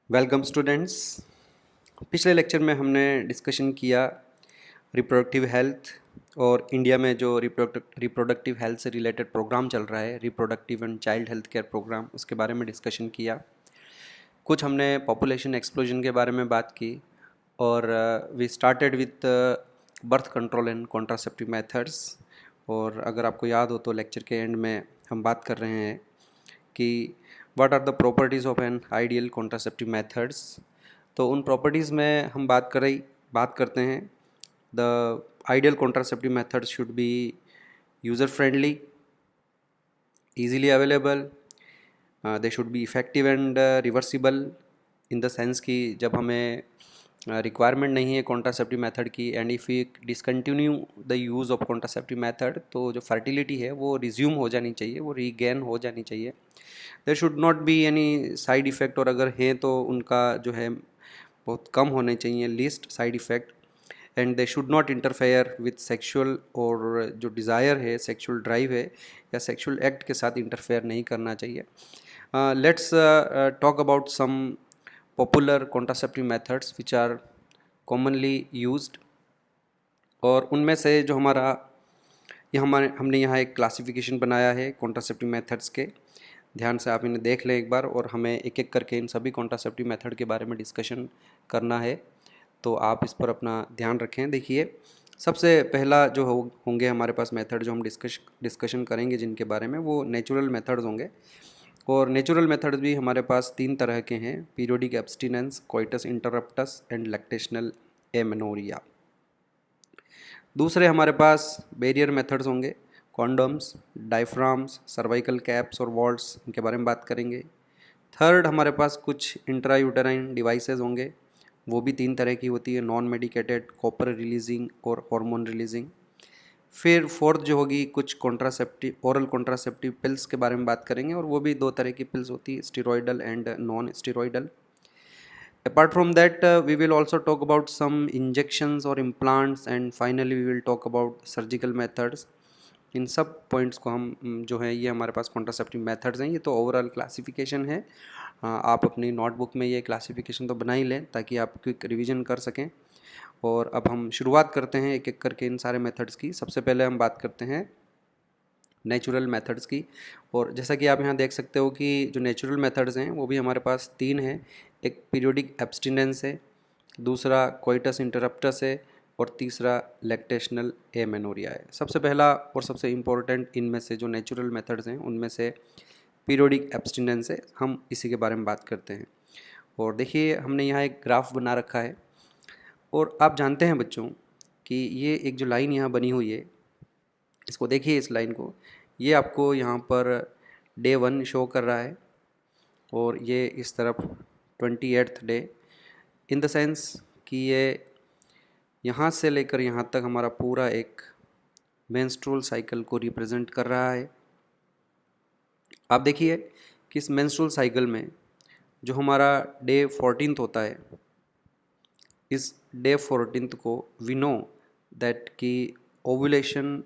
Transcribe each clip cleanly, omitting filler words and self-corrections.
Welcome students. पिछले lecture में हमने डिस्कशन किया रिप्रोडक्टिव हेल्थ और इंडिया में जो रिप्रोडक्टिव हेल्थ से रिलेटेड प्रोग्राम चल रहा है, reproductive and child health care programme, उसके बारे में डिस्कशन किया। कुछ हमने पॉपुलेशन एक्सप्लोजन के बारे में बात की और we started with birth control and contraceptive methods. और अगर आपको याद हो तो लेक्चर के एंड में हम बात कर रहे हैं कि what are the properties of an ideal contraceptive methods. तो उन प्रॉपर्टीज़ में हम बात करते हैं the ideal contraceptive method should be user friendly, easily available, they should be effective and reversible in the sense कि जब हमें रिक्वायरमेंट नहीं है कॉन्ट्रासेप्टिव मेथड की and if we discontinue the use of contraceptive method तो जो fertility है वो रिज्यूम हो जानी चाहिए, वो रीगेन हो जानी चाहिए। There should not be any side effect, और अगर हैं तो उनका जो है बहुत कम होने चाहिए, least side effect. And they should not interfere with sexual, और जो डिज़ायर है, सेक्सुअल ड्राइव है या सेक्सुअल एक्ट के साथ इंटरफेयर नहीं करना चाहिए। Let's talk about some popular contraceptive methods which are commonly used. और उनमें से जो हमने यहाँ एक क्लासिफिकेशन बनाया है कॉन्ट्रासेप्टिव मेथड्स के। ध्यान से आप इन्हें देख लें एक बार, और हमें एक एक करके इन सभी कॉन्ट्रासेप्टिव मेथड के बारे में डिस्कशन करना है, तो आप इस पर अपना ध्यान रखें। देखिए, सबसे पहला जो होंगे हमारे पास मेथड जो हम डिस्कशन करेंगे जिनके बारे में, वो नेचुरल मेथड्स होंगे। और नेचुरल मेथड्स भी हमारे पास 3 तरह के हैं: periodic abstinence, coitus interruptus and lactational amenorrhoea. दूसरे हमारे पास बैरियर मेथड्स होंगे, कॉन्डोम्स, डायफ्राम्स, सर्वाइकल कैप्स और वॉल्ट्स, इनके बारे में बात करेंगे। थर्ड हमारे पास कुछ इंट्रायूटेराइन डिवाइसेस होंगे, वो भी 3 तरह की होती है: नॉन मेडिकेटेड, कॉपर रिलीजिंग और हार्मोन रिलीजिंग। फिर फोर्थ जो होगी, कुछ कॉन्ट्रासेप्टिव, ओरल कॉन्ट्रासेप्टिव पिल्स के बारे में बात करेंगे, और वो भी 2 तरह की पिल्स होती है, steroidal and non steroidal. Apart from that, we will also talk about some injections or implants, and finally we will talk about surgical methods. इन सब पॉइंट्स को हम जो है, ये हमारे पास कॉन्ट्रासेप्टिव मेथड्स हैं। ये तो ओवरऑल क्लासिफिकेशन है। आप अपनी नोटबुक में ये क्लासिफिकेशन तो बना ही लें ताकि आप क्विक रिवीजन कर सकें। और अब हम शुरुआत करते हैं एक एक करके इन सारे मेथड्स की। सबसे पहले हम बात करते हैं नेचुरल मेथड्स की। और जैसा कि आप यहाँ देख सकते हो कि जो नेचुरल मेथड्स हैं वो भी हमारे पास 3 हैं। एक पीरियोडिक एब्सटिनेंस है, दूसरा कोइटस इंटरप्टस है, और तीसरा लैक्टेशनल एमेनोरिया है। सबसे पहला और सबसे इम्पोर्टेंट इनमें से जो नेचुरल मेथड्स हैं उनमें से पीरियोडिक एब्सटिनेंस है, हम इसी के बारे में बात करते हैं। और देखिए, हमने यहाँ एक ग्राफ बना रखा है, और आप जानते हैं बच्चों कि ये एक जो लाइन यहाँ बनी हुई है, इसको देखिए, इस लाइन को, ये आपको यहाँ पर डे 1 शो कर रहा है, और ये इस तरफ 28th day, in the sense कि ये यहाँ से लेकर यहाँ तक हमारा पूरा एक मेंस्ट्रुअल साइकिल को रिप्रेजेंट कर रहा है। आप देखिए कि इस मेंस्ट्रुअल साइकिल में जो हमारा डे 14th होता है, इस डे 14th को वी नो दैट कि ओव्यूलेशन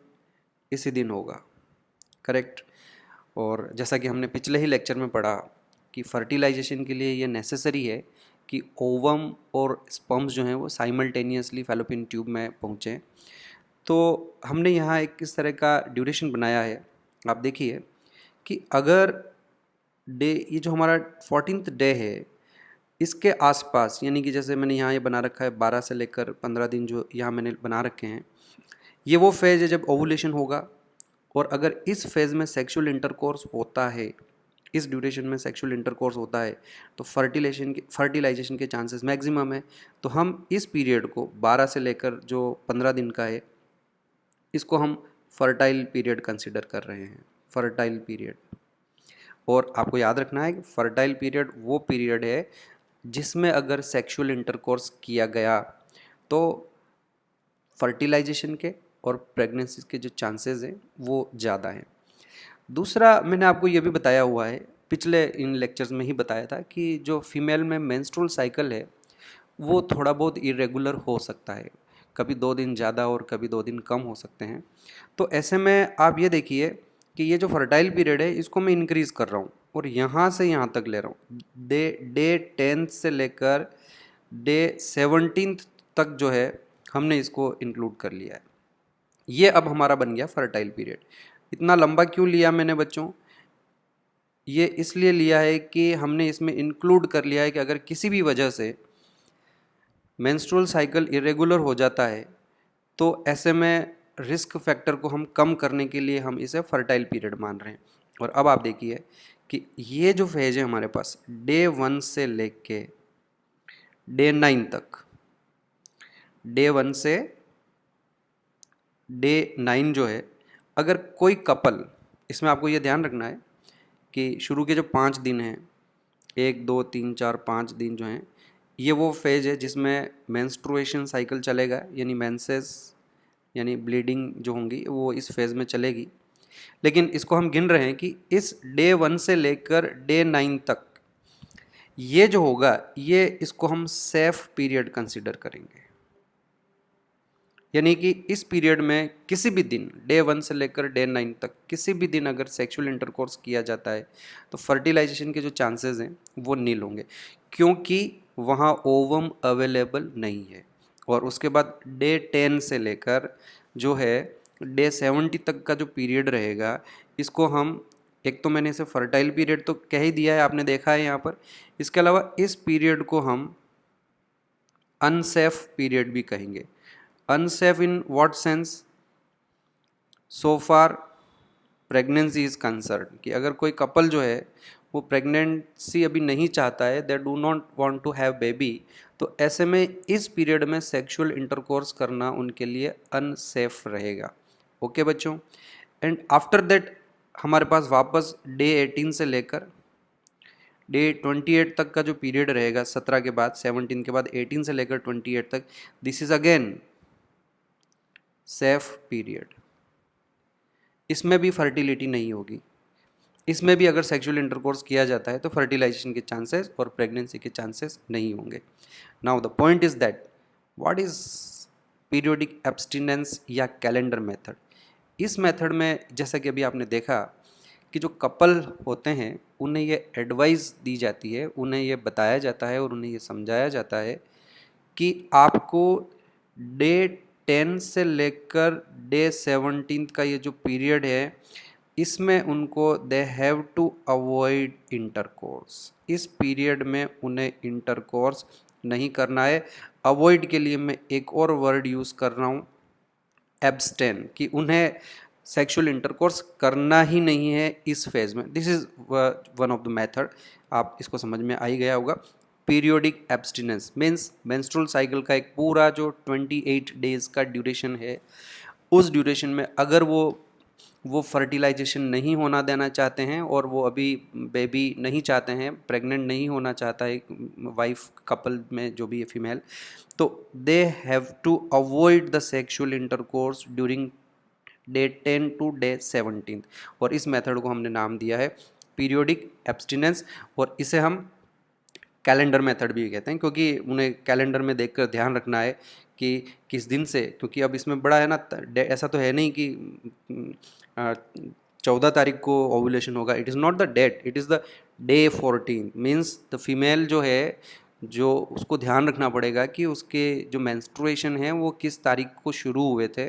इसी दिन होगा, करेक्ट। और जैसा कि हमने पिछले ही लेक्चर में पढ़ा कि फर्टिलाइजेशन के लिए ये नेसेसरी है कि ओवम और स्पर्म्स जो हैं वो साइमल्टेनियसली फैलोपियन ट्यूब में पहुँचें। तो हमने यहाँ एक किस तरह का ड्यूरेशन बनाया है, आप देखिए कि अगर ये जो हमारा 14th डे है, इसके आसपास, यानी कि जैसे मैंने यहाँ ये बना रखा है 12 से लेकर 15 दिन जो यहाँ मैंने बना रखे हैं, ये वो फेज़ है जब ओवुलेशन होगा। और अगर इस फेज़ में सेक्सुअल इंटरकोर्स होता है, इस ड्यूरेशन में सेक्सुअल इंटरकोर्स होता है, तो फर्टिलाइजेशन के चांसेस मैक्सिमम है। तो हम इस पीरियड को 12 से लेकर जो 15 दिन का है, इसको हम फर्टाइल पीरियड कंसिडर कर रहे हैं, फर्टाइल पीरियड। और आपको याद रखना है कि फर्टाइल पीरियड वो पीरियड है जिसमें अगर सेक्सुअल इंटरकोर्स किया गया तो फर्टिलाइजेशन के और प्रेगनेंसी के जो चांसेस हैं वो ज़्यादा हैं। दूसरा, मैंने आपको ये भी बताया हुआ है, पिछले इन लेक्चर्स में ही बताया था कि जो फीमेल में मेंस्ट्रुअल साइकिल है वो थोड़ा बहुत इरेगुलर हो सकता है, कभी 2 दिन ज़्यादा और कभी 2 दिन कम हो सकते हैं। तो ऐसे में आप ये देखिए कि ये जो फर्टाइल पीरियड है इसको मैं इंक्रीज़ कर रहा हूँ, और यहाँ से यहाँ तक ले रहा हूँ। डे 10 से लेकर डे 17 तक जो है हमने इसको इंक्लूड कर लिया है। ये अब हमारा बन गया फर्टाइल पीरियड। इतना लंबा क्यों लिया मैंने बच्चों? ये इसलिए लिया है कि हमने इसमें इंक्लूड कर लिया है कि अगर किसी भी वजह से मेंस्ट्रुअल साइकिल इरेगुलर हो जाता है तो ऐसे में रिस्क फैक्टर को हम कम करने के लिए हम इसे फर्टाइल पीरियड मान रहे हैं। और अब आप देखिए कि ये जो फेज है हमारे पास डे 1 से लेके डे 9 तक, डे 1 से डे 9 जो है, अगर कोई कपल, इसमें आपको ये ध्यान रखना है कि शुरू के जो 5 दिन हैं, 1 2 3 4 5 दिन जो हैं, ये वो फेज है जिसमें मेंस्ट्रुएशन साइकिल चलेगा, यानी मेंसेस यानी ब्लीडिंग जो होंगी वो इस फेज़ में चलेगी। लेकिन इसको हम गिन रहे हैं कि इस डे 1 से लेकर डे 9 तक ये जो होगा, ये इसको हम सेफ पीरियड कंसिडर करेंगे। यानी कि इस पीरियड में किसी भी दिन डे 1 से लेकर डे 9 तक किसी भी दिन अगर सेक्सुअल इंटरकोर्स किया जाता है तो फर्टिलाइजेशन के जो चांसेस हैं वो नील होंगे, क्योंकि वहाँ ओवम अवेलेबल नहीं है। और उसके बाद डे 10 से लेकर जो है डे 70 तक का जो पीरियड रहेगा, इसको हम, एक तो मैंने इसे फर्टाइल पीरियड तो कह ही दिया है, आपने देखा है यहाँ पर। इसके अलावा इस पीरियड को हम अनसेफ पीरियड भी कहेंगे। Unsafe in what sense? So far pregnancy is concern, कि अगर कोई कपल जो है वो प्रेगनेंसी अभी नहीं चाहता है, they do not want to have baby, तो ऐसे में इस पीरियड में सेक्सुअल इंटरकोर्स करना उनके लिए अनसेफ रहेगा। ओके बच्चों। एंड आफ्टर दैट हमारे पास वापस डे 18 से लेकर डे 28 तक का जो पीरियड रहेगा, 17 के बाद 17 के बाद 18 से लेकर 28 तक, this is again safe period. इसमें भी फर्टिलिटी नहीं होगी, इसमें भी अगर सेक्सुअल इंटरकोर्स किया जाता है तो फर्टिलाइजेशन के चांसेस और प्रेगनेंसी के चांसेस नहीं होंगे। Now the point is that what is periodic abstinence या कैलेंडर मेथड। इस मेथड में जैसा कि अभी आपने देखा कि जो कपल होते हैं उन्हें ये एडवाइस दी जाती है, उन्हें ये बताया जाता है और उन्हें ये समझाया जाता है कि आपको डे 10 से लेकर डे 17 का ये जो पीरियड है, इसमें उनको they have to avoid intercourse. इस पीरियड में उन्हें इंटरकोर्स नहीं करना है। अवॉइड के लिए मैं एक और वर्ड यूज़ कर रहा हूँ, एब्स्टेन, कि उन्हें सेक्सुअल इंटरकोर्स करना ही नहीं है इस फेज़ में। This is one of the method, आप इसको समझ में आ ही गया होगा। Periodic abstinence means menstrual cycle का एक पूरा जो 28 डेज़ का ड्यूरेशन है, उस ड्यूरेशन में अगर वो फर्टिलाइजेशन नहीं होना देना चाहते हैं और वो अभी बेबी नहीं चाहते हैं, प्रेग्नेंट नहीं होना चाहता है वाइफ कपल में जो भी है फीमेल, तो they have to avoid the sexual intercourse during day 10 to day 17। और इस मेथड को हमने नाम दिया है पीरियोडिक एब्स्टिनेंस, और इसे हम कैलेंडर मेथड भी कहते हैं, क्योंकि उन्हें कैलेंडर में देखकर ध्यान रखना है कि किस दिन से, क्योंकि अब इसमें बड़ा है ना, ऐसा तो है नहीं कि 14 तारीख को ओव्यूलेशन होगा। It is not the date, it is the day 14। Means the female जो है, जो उसको ध्यान रखना पड़ेगा कि उसके जो मेंस्ट्रुएशन है वो किस तारीख को शुरू हुए थे,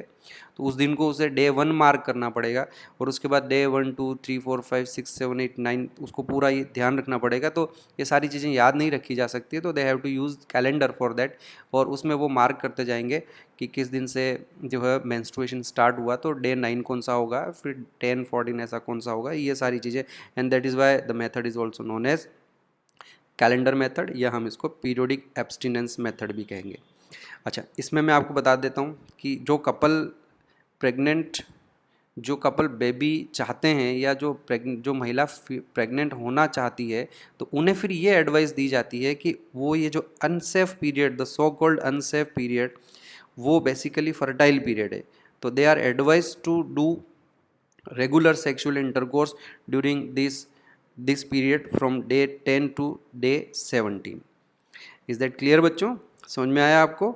तो उस दिन को उसे डे 1 मार्क करना पड़ेगा, और उसके बाद डे 1 2 3 4 5 6 7 8 9 उसको पूरा ये ध्यान रखना पड़ेगा। तो ये सारी चीज़ें याद नहीं रखी जा सकती, तो they have to use calendar for that, और उसमें वो मार्क करते जाएंगे कि किस दिन से जो है मेंस्ट्रुएशन स्टार्ट हुआ, तो डे 9 कौन सा होगा, फिर 10 14 ऐसा कौन सा होगा, ये सारी चीज़ें। And that is why the method is also known as calendar method, या हम इसको पीरियोडिक एब्स्टिनेंस मेथड भी कहेंगे। अच्छा, इसमें मैं आपको बता देता हूँ कि जो कपल बेबी चाहते हैं, या जो महिला प्रेग्नेंट होना चाहती है, तो उन्हें फिर ये एडवाइस दी जाती है कि वो ये जो unsafe period, the so called unsafe period, वो बेसिकली फर्टाइल पीरियड है। तो they are advise to do regular sexual intercourse during this period from day 10 to day 17। Is that clear बच्चों? समझ में आया आपको?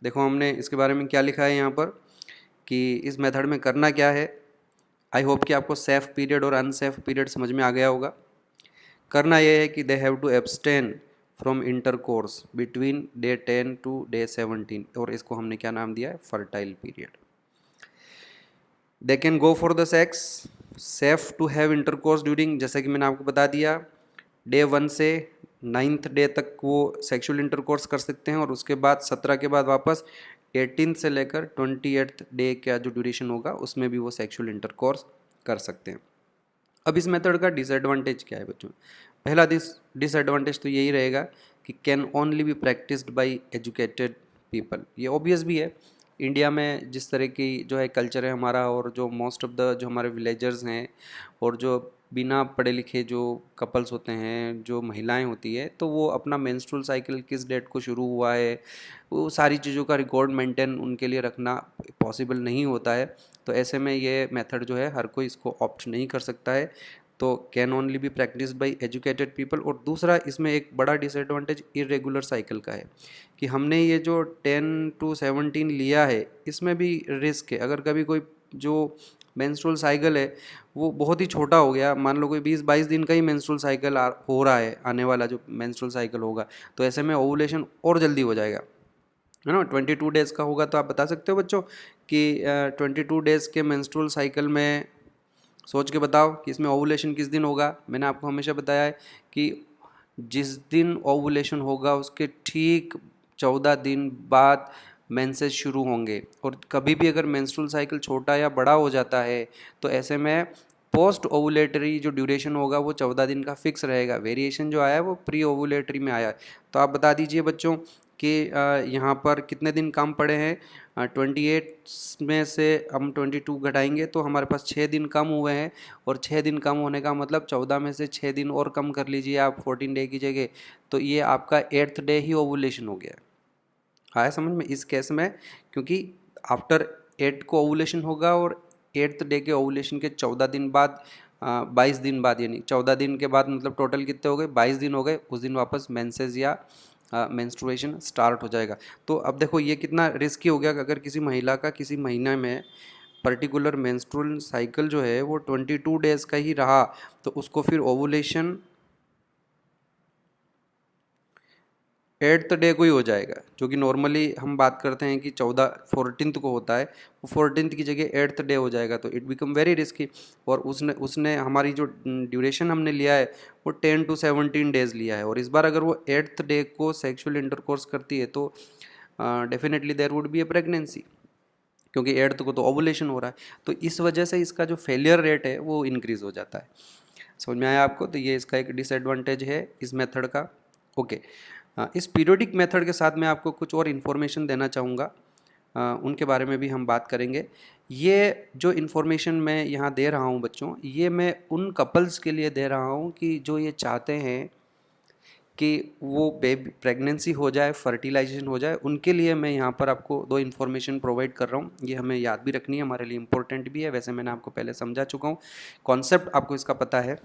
देखो हमने इसके बारे में क्या लिखा है यहाँ पर कि इस मेथड में करना क्या है। आई होप कि आपको सेफ पीरियड और अनसेफ पीरियड समझ में आ गया होगा। करना ये है कि they have to abstain from intercourse between day 10 to day 17, और इसको हमने क्या नाम दिया है, fertile period. They can go for the sex, safe to have intercourse during, जैसे कि मैंने आपको बता दिया, डे 1 से 9th डे तक वो सेक्सुअल इंटरकोर्स कर सकते हैं, और उसके बाद 17 के बाद वापस 18 से लेकर 28th डे का जो ड्यूरेशन होगा उसमें भी वो सेक्सुअल इंटरकोर्स कर सकते हैं। अब इस मेथड का डिसएडवांटेज क्या है बच्चों? पहला डिसएडवांटेज तो यही रहेगा कि can only be practised by educated people. ये ऑब्वियस भी है, इंडिया में जिस तरह की जो है कल्चर है हमारा, और जो मोस्ट ऑफ द जो हमारे विलेजर्स हैं और जो बिना पढ़े लिखे जो कपल्स होते हैं, जो महिलाएं होती है, तो वो अपना मेंस्ट्रुअल साइकिल किस डेट को शुरू हुआ है, वो सारी चीज़ों का रिकॉर्ड मेंटेन उनके लिए रखना पॉसिबल नहीं होता है। तो ऐसे में ये मेथड जो है हर कोई इसको ऑप्ट नहीं कर सकता है, तो can only be practice by educated people. और दूसरा इसमें एक बड़ा डिसएडवांटेज इरेगुलर साइकिल का है कि हमने ये जो 10 to 17 लिया है, इसमें भी रिस्क है। अगर कभी कोई जो मेंस्ट्रुअल साइकिल है वो बहुत ही छोटा हो गया, मान लो कोई 20-22 दिन का ही मेंस्ट्रुअल साइकिल हो रहा है, आने वाला जो मेंस्ट्रुअल साइकिल होगा, तो ऐसे में ओवुलेशन और जल्दी हो जाएगा, है ना। 22 डेज़ का होगा तो आप बता सकते हो बच्चों कि 22 डेज़ के मेंस्ट्रुअल साइकिल में सोच के बताओ कि इसमें ओवुलेशन किस दिन होगा। मैंने आपको हमेशा बताया है कि जिस दिन ओवुलेशन होगा उसके ठीक 14 दिन बाद मेंसेस शुरू होंगे, और कभी भी अगर मेंस्ट्रुअल साइकिल छोटा या बड़ा हो जाता है तो ऐसे में पोस्ट ओवुलेटरी जो ड्यूरेशन होगा वो 14 दिन का फिक्स रहेगा। वेरिएशन जो आया है वो प्री ओवुलेटरी में आया है। तो आप बता दीजिए बच्चों कि यहाँ पर कितने दिन कम पड़े हैं। 28 में से हम 22 घटाएंगे तो हमारे पास 6 दिन कम हुए हैं, और 6 दिन कम होने का मतलब 14 में से 6 दिन और कम कर लीजिए आप 14 डे की जगह, तो ये आपका 8th डे ही ओवुलेशन हो गया। आया समझ में इस केस में, क्योंकि आफ्टर 8 को ओवुलेशन होगा, और 8th डे के ओवुलेशन के 14 दिन बाद 22 दिन बाद, यानी 14 दिन के बाद मतलब टोटल कितने हो गए, 22 दिन हो गए, उस दिन वापस मेंसेस या मेंस्ट्रुएशन स्टार्ट हो जाएगा। तो अब देखो ये कितना रिस्की हो गया कि अगर किसी महिला का किसी महीने में पर्टिकुलर मेंस्ट्रुअल साइकिल जो है वो 22 डेज़ का ही रहा, तो उसको फिर ओवुलेशन 8th डे को ही हो जाएगा, जो कि नॉर्मली हम बात करते हैं कि 14th को होता है, वो 14th की जगह 8th डे हो जाएगा, तो इट बिकम वेरी रिस्की। और उसने उसने हमारी जो ड्यूरेशन हमने लिया है वो 10 to 17 डेज़ लिया है, और इस बार अगर वो 8th डे को सेक्सुअल इंटरकोर्स करती है तो definitely there would be a pregnancy, क्योंकि 8th को तो ओवुलेशन हो रहा है। तो इस वजह से इसका जो फेलियर रेट है वो इंक्रीज़ हो जाता है। समझ में आया आपको? तो ये इसका एक डिसएडवांटेज है इस मेथड का। ओके, इस पीरियोडिक मेथड के साथ मैं आपको कुछ और इन्फॉर्मेशन देना चाहूँगा, उनके बारे में भी हम बात करेंगे। ये जो इन्फॉर्मेशन मैं यहाँ दे रहा हूँ बच्चों, ये मैं उन कपल्स के लिए दे रहा हूँ कि जो ये चाहते हैं कि वो बेबी प्रेगनेंसी हो जाए, फर्टिलाइजेशन हो जाए, उनके लिए मैं यहाँ पर आपको 2 इन्फॉर्मेशन प्रोवाइड कर रहा हूँ। ये हमें याद भी रखनी है, हमारे लिए इम्पोर्टेंट भी है। वैसे मैंने आपको पहले समझा चुका हूँ, कॉन्सेप्ट आपको इसका पता है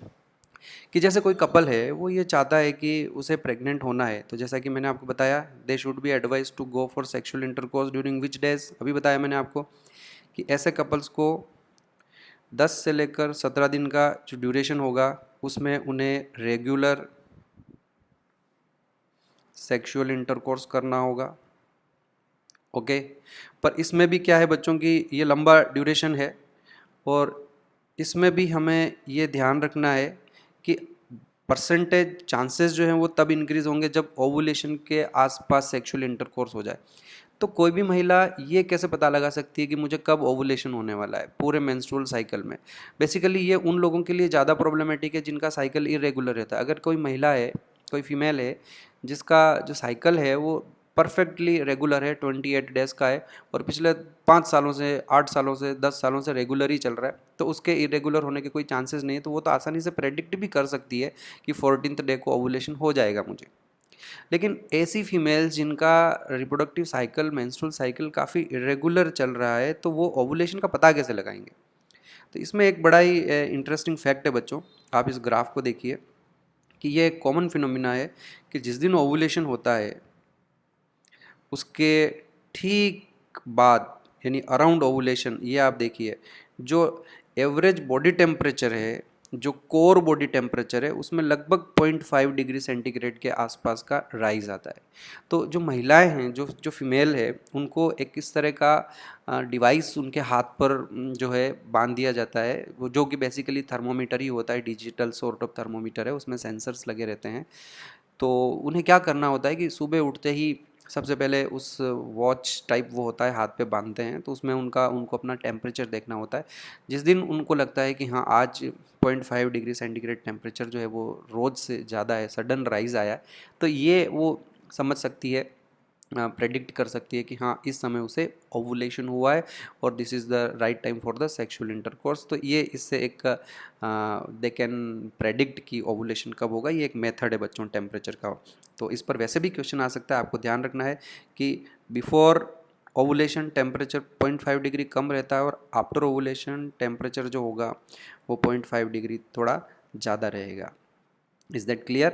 कि जैसे कोई कपल है वो ये चाहता है कि उसे प्रेग्नेंट होना है, तो जैसा कि मैंने आपको बताया, they should be advise to go for sexual intercourse during which days. अभी बताया मैंने आपको कि ऐसे कपल्स को 10 से लेकर 17 दिन का जो ड्यूरेशन होगा उसमें उन्हें रेगुलर सेक्सुअल इंटरकोर्स करना होगा। ओके, पर इसमें भी क्या है बच्चों की, ये लंबा ड्यूरेशन है, और इसमें भी हमें ये ध्यान रखना है कि परसेंटेज चांसेस जो हैं वो तब इंक्रीज़ होंगे जब ओवुलेशन के आसपास सेक्सुअल इंटरकोर्स हो जाए। तो कोई भी महिला ये कैसे पता लगा सकती है कि मुझे कब ओवुलेशन होने वाला है पूरे मेंस्ट्रुअल साइकिल में? बेसिकली ये उन लोगों के लिए ज़्यादा प्रॉब्लमेटिक है जिनका साइकिल इरेगुलर रहता है। अगर कोई महिला है, कोई फीमेल है जिसका जो साइकिल है वो परफेक्टली रेगुलर है, 28 डेज़ का है, और पिछले 5 सालों से, 8 सालों से, 10 सालों से रेगुलर ही चल रहा है, तो उसके इरेगुलर होने के कोई चांसेस नहीं है, तो वो तो आसानी से प्रेडिक्ट भी कर सकती है कि 14th डे को ओवुलेशन हो जाएगा मुझे। लेकिन ऐसी फीमेल्स जिनका रिप्रोडक्टिव साइकिल, मेंस्ट्रुअल साइकिल काफ़ी इरेगुलर चल रहा है, तो वो ओवुलेशन का पता कैसे लगाएंगे? तो इसमें एक बड़ा ही इंटरेस्टिंग फैक्ट है बच्चों, आप इस ग्राफ को देखिए कि ये एक कॉमन फिनोमिना है कि जिस दिन ओवुलेशन होता है उसके ठीक बाद, यानी अराउंड ओवुलेशन, ये आप देखिए जो एवरेज बॉडी टेम्परेचर है जो कोर बॉडी टेम्परेचर है उसमें लगभग 0.5 डिग्री सेंटीग्रेड के आसपास का राइज आता है। तो जो महिलाएं हैं, जो जो फीमेल है, उनको एक इस तरह का डिवाइस उनके हाथ पर जो है बांध दिया जाता है, वो जो कि बेसिकली थर्मोमीटर ही होता है, डिजिटल सॉर्ट ऑफ थर्मोमीटर है, उसमें सेंसर्स लगे रहते हैं। तो उन्हें क्या करना होता है कि सुबह उठते ही सबसे पहले उस वॉच टाइप वो होता है, हाथ पे बांधते हैं, तो उसमें उनको अपना टेम्परेचर देखना होता है। जिस दिन उनको लगता है कि हाँ आज 0.5 डिग्री सेंटीग्रेड टेम्परेचर जो है वो रोज़ से ज़्यादा है, सडन राइज आया है, तो ये वो समझ सकती है, प्रेडिक्ट कर सकती है कि हाँ इस समय उसे ओवुलेशन हुआ है और this is the right time for the sexual intercourse. तो ये इससे एक दे कैन प्रेडिक्ट कि ओवुलेशन कब होगा। ये एक मेथड है बच्चों टेम्परेचर का। तो इस पर वैसे भी क्वेश्चन आ सकता है, आपको ध्यान रखना है कि बिफोर ओवुलेशन टेम्परेचर 0.5 डिग्री कम रहता है और आफ्टर ओवुलेशन टेम्परेचर जो होगा वो 0.5 डिग्री थोड़ा ज़्यादा रहेगा। Is that clear?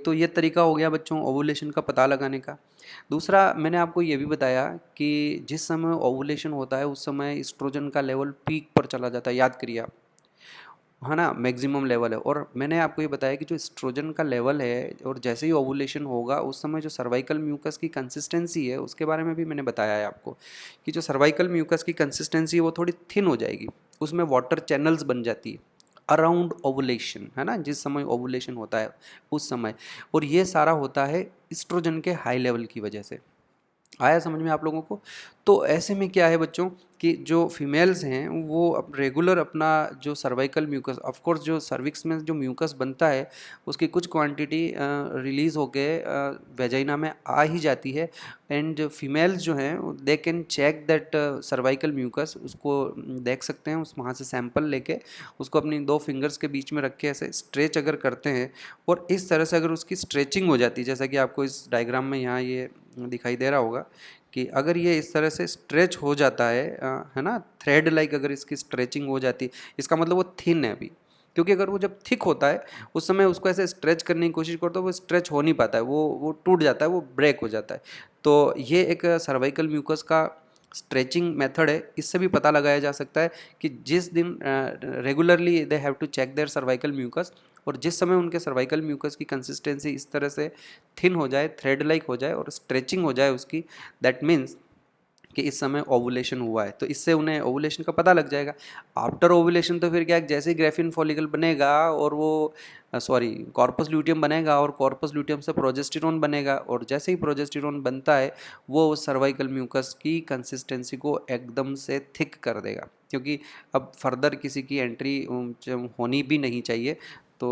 तो ये तरीका हो गया बच्चों ओवुलेशन का पता लगाने का। दूसरा मैंने आपको ये भी बताया कि जिस समय ओवुलेशन होता है उस समय एस्ट्रोजन का लेवल पीक पर चला जाता है, याद करिए आप, है ना, मैक्सिमम लेवल है। और मैंने आपको ये बताया कि जो एस्ट्रोजन का लेवल है और जैसे ही ओवुलेशन होगा उस समय जो सर्वाइकल म्यूकस की कंसिस्टेंसी है उसके बारे में भी मैंने बताया है आपको कि जो सर्वाइकल म्यूकस की कंसिस्टेंसी है वो थोड़ी थिन हो जाएगी, उसमें वाटर चैनल्स बन जाती है अराउंड ओवुलेशन, है ना, जिस समय ओवुलेशन होता है उस समय। और ये सारा होता है एस्ट्रोजन के हाई लेवल की वजह से। आया समझ में आप लोगों को? तो ऐसे में क्या है बच्चों कि जो फीमेल्स हैं वो अब रेगुलर अपना जो सर्वाइकल म्यूकस, ऑफ कोर्स जो सर्विक्स में जो म्यूकस बनता है उसकी कुछ क्वांटिटी रिलीज़ होके वेजाइना में आ ही जाती है। एंड फीमेल्स जो हैं they can check that cervical mucus, उसको देख सकते हैं, उस वहाँ से सैंपल लेके उसको अपनी 2 फिंगर्स के बीच में रख के ऐसे स्ट्रेच अगर करते हैं और इस तरह से अगर उसकी स्ट्रेचिंग हो जाती है, जैसा कि आपको इस डायग्राम में यहाँ ये दिखाई दे रहा होगा कि अगर ये इस तरह से स्ट्रेच हो जाता है ना, थ्रेड लाइक अगर इसकी स्ट्रेचिंग हो जाती, इसका मतलब वो थिन है अभी। क्योंकि अगर वो जब थिक होता है उस समय उसको ऐसे स्ट्रेच करने की कोशिश करते हो वो स्ट्रेच हो नहीं पाता है, वो टूट जाता है, वो ब्रेक हो जाता है। तो ये एक सर्वाइकल म्यूकस का स्ट्रेचिंग मेथड है। इससे भी पता लगाया जा सकता है कि जिस दिन regularly they have to check their cervical mucus, और जिस समय उनके सर्वाइकल म्यूकस की कंसिस्टेंसी इस तरह से थिन हो जाए, थ्रेड लाइक हो जाए और स्ट्रेचिंग हो जाए उसकी, दैट मीन्स कि इस समय ओवुलेशन हुआ है। तो इससे उन्हें ओवुलेशन का पता लग जाएगा। आफ्टर ओवुलेशन तो फिर क्या है, जैसे ही ग्रेफिन फॉलिकल बनेगा और वो सॉरी कॉर्पस ल्यूटियम बनेगा और कॉर्पस ल्यूटियम से प्रोजेस्टेरोन बनेगा, और जैसे ही प्रोजेस्टेरोन बनता है वो सर्वाइकल म्यूकस की कंसिस्टेंसी को एकदम से थिक कर देगा, क्योंकि अब फर्दर किसी की एंट्री होनी भी नहीं चाहिए। तो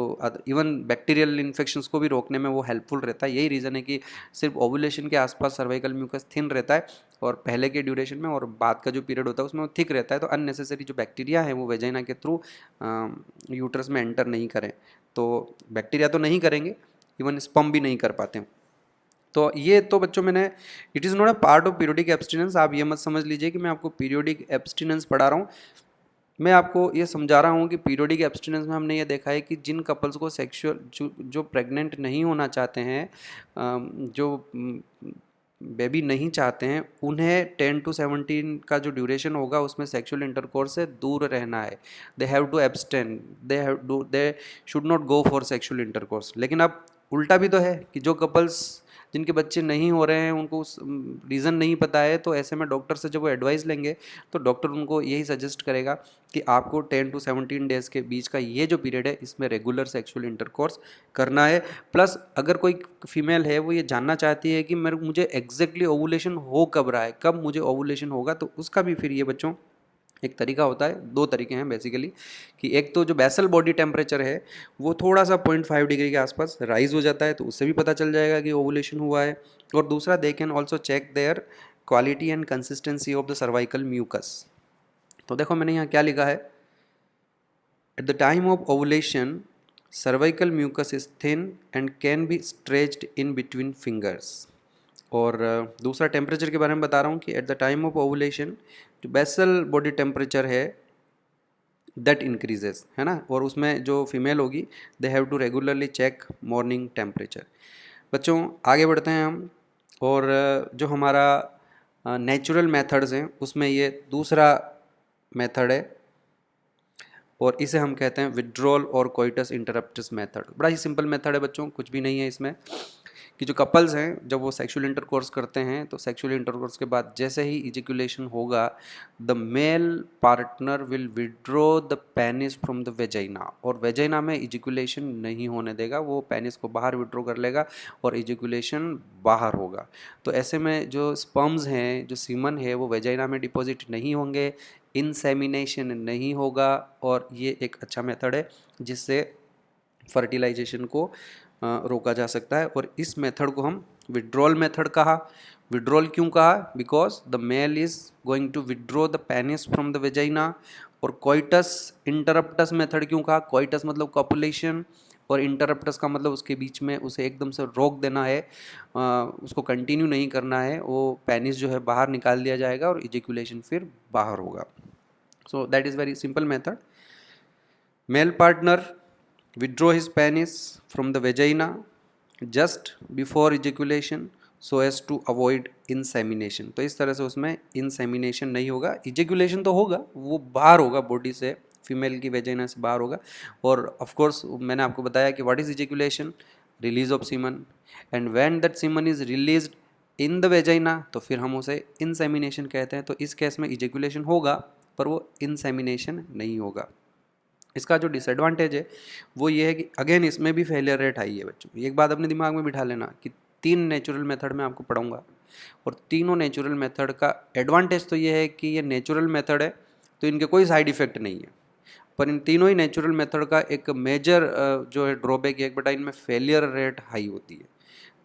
इवन बैक्टीरियल इन्फेक्शंस को भी रोकने में वो हेल्पफुल रहता है। यही रीज़न है कि सिर्फ ओवुलेशन के आसपास सर्वाइकल म्यूकस थिन रहता है और पहले के ड्यूरेशन में और बाद का जो पीरियड होता है उसमें वो थिक रहता है, तो अननेसेसरी जो बैक्टीरिया है वो वेजाइना के थ्रू यूट्रस में एंटर नहीं करें। तो बैक्टीरिया तो नहीं करेंगे, इवन स्पर्म भी नहीं कर पाते हैं। तो ये तो बच्चों मैंने, it is not a part of periodic abstinence. आप ये मत समझ लीजिए कि मैं आपको पीरियोडिक एब्सटिनेंस पढ़ा रहा हूँ। मैं आपको ये समझा रहा हूँ कि पीरियोडिक एब्सटिनेंस में हमने ये देखा है कि जिन कपल्स को सेक्सुअल जो प्रेग्नेंट नहीं होना चाहते हैं, जो बेबी नहीं चाहते हैं, उन्हें 10 to 17 का जो ड्यूरेशन होगा उसमें सेक्सुअल इंटरकोर्स से दूर रहना है। They have to abstain, they should not go for sexual intercourse. लेकिन अब उल्टा भी तो है कि जो कपल्स जिनके बच्चे नहीं हो रहे हैं उनको रीज़न नहीं पता है, तो ऐसे में डॉक्टर से जब वो एडवाइस लेंगे तो डॉक्टर उनको यही सजेस्ट करेगा कि आपको 10 to 17 डेज़ के बीच का ये जो पीरियड है इसमें रेगुलर सेक्सुअल इंटरकोर्स करना है। प्लस अगर कोई फीमेल है वो ये जानना चाहती है कि मुझे एग्जैक्टली ओवुलेशन हो कब रहा है, कब मुझे ओवुलेशन होगा, तो उसका भी फिर ये बच्चों एक तरीका होता है। 2 तरीके हैं बेसिकली, कि एक तो जो बेसल बॉडी टेम्परेचर है वो थोड़ा सा 0.5 डिग्री के आसपास राइज हो जाता है, तो उससे भी पता चल जाएगा कि ओवुलेशन हुआ है। और दूसरा, they can also check their quality and consistency of the cervical mucus. तो देखो मैंने यहाँ क्या लिखा है, at the time of ovulation cervical mucus is thin and can be stretched in between fingers. और दूसरा टेम्परेचर के बारे में बता रहा हूँ कि at the time of ovulation जो बेसल बॉडी टेम्परेचर है दैट इंक्रीजेस, है ना, और उसमें जो फीमेल होगी they have to regularly check morning temperature. बच्चों आगे बढ़ते हैं हम, और जो हमारा नेचुरल मेथड्स हैं उसमें ये दूसरा मेथड है, और इसे हम कहते हैं विड्रॉल और कोइटस इंटरप्टस मेथड। बड़ा ही सिंपल मेथड है बच्चों, कुछ भी नहीं है इसमें, कि जो कपल्स हैं जब वो सेक्सुअल इंटरकोर्स करते हैं तो सेक्सुअल इंटरकोर्स के बाद जैसे ही इजैकुलेशन होगा, the male partner will withdraw the penis from the vagina, और वेजाइना में इजैकुलेशन नहीं होने देगा, वो पेनिस को बाहर विड्रॉ कर लेगा और इजैकुलेशन बाहर होगा। तो ऐसे में जो स्पर्म्स हैं, जो सीमन है, वो वेजाइना में डिपॉजिट नहीं होंगे, इंसेमिनेशन नहीं होगा, और ये एक अच्छा मेथड है जिससे फर्टिलाइजेशन को रोका जा सकता है। और इस मेथड को हम विड्रॉल मेथड कहा। विड्रॉल क्यों कहा? Because the male is going to withdraw the penis from the vagina. और कोइटस इंटरप्टस मेथड क्यों कहा? कोइटस मतलब कॉपुलेशन, और इंटरप्टस का मतलब उसके बीच में उसे एकदम से रोक देना है, उसको कंटिन्यू नहीं करना है, वो पेनिस जो है बाहर निकाल दिया जाएगा और इजैकुलेशन फिर बाहर होगा। So that is very simple method. Male partner withdraw his penis from the vagina just before ejaculation so as to avoid insemination। तो इस तरह से उसमें insemination नहीं होगा, ejaculation तो होगा, वो बाहर होगा बॉडी से, फीमेल की वेजाइना से बाहर होगा। और ऑफ कोर्स मैंने आपको बताया कि what is ejaculation? Release of semen, and when that semen is released in the vagina तो फिर हम उसे इंसेमिनेशन कहते हैं। तो इस केस में इजैकुलेशन होगा पर वो इंसेमिनेशन नहीं होगा। इसका जो डिसएडवांटेज है वो ये है कि अगेन इसमें भी फेलियर रेट हाई है बच्चों। एक बात अपने दिमाग में बिठा लेना कि 3 नेचुरल मेथड में आपको पढ़ाऊंगा, और तीनों नेचुरल मेथड का एडवांटेज तो ये है कि ये नेचुरल मेथड है तो इनके कोई साइड इफ़ेक्ट नहीं है, पर इन तीनों ही नेचुरल मेथड का एक मेजर जो है ड्रॉबैक है, एक बटा इनमें फेलियर रेट हाई होती है।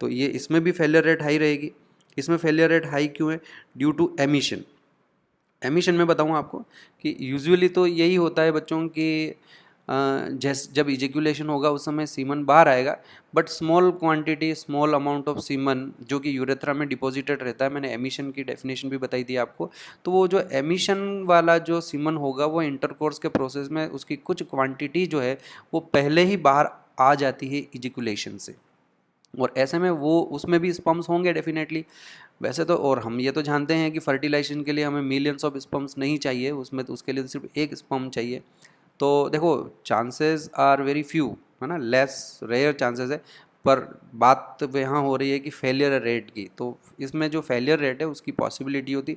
तो ये इसमें भी फेलियर रेट हाई रहेगी। इसमें फेलियर रेट हाई क्यों है? Due to emission. एमिशन में बताऊँ आपको कि यूजुअली तो यही होता है बच्चों की जब इजैकुलेशन होगा उस समय सीमन बाहर आएगा, but small quantity, small amount of semen जो कि यूरेथ्रा में डिपॉजिटेड रहता है। मैंने एमिशन की डेफिनेशन भी बताई थी आपको। तो वो जो एमिशन वाला जो सीमन होगा वो इंटरकोर्स के प्रोसेस में उसकी कुछ क्वांटिटी जो है वो पहले ही बाहर आ जाती है इजैकुलेशन से, और ऐसे में वो उसमें भी स्पर्म्स होंगे डेफिनेटली वैसे तो। और हम ये तो जानते हैं कि फर्टिलाइजेशन के लिए हमें मिलियंस ऑफ स्पर्म्स नहीं चाहिए, उसमें तो उसके लिए तो सिर्फ एक स्पर्म चाहिए। तो देखो चांसेस आर वेरी फ्यू, है ना, लेस रेयर चांसेस है, पर बात तो यहाँ हो रही है कि फेलियर रेट की। तो इसमें जो फेलियर रेट है उसकी पॉसिबिलिटी होती।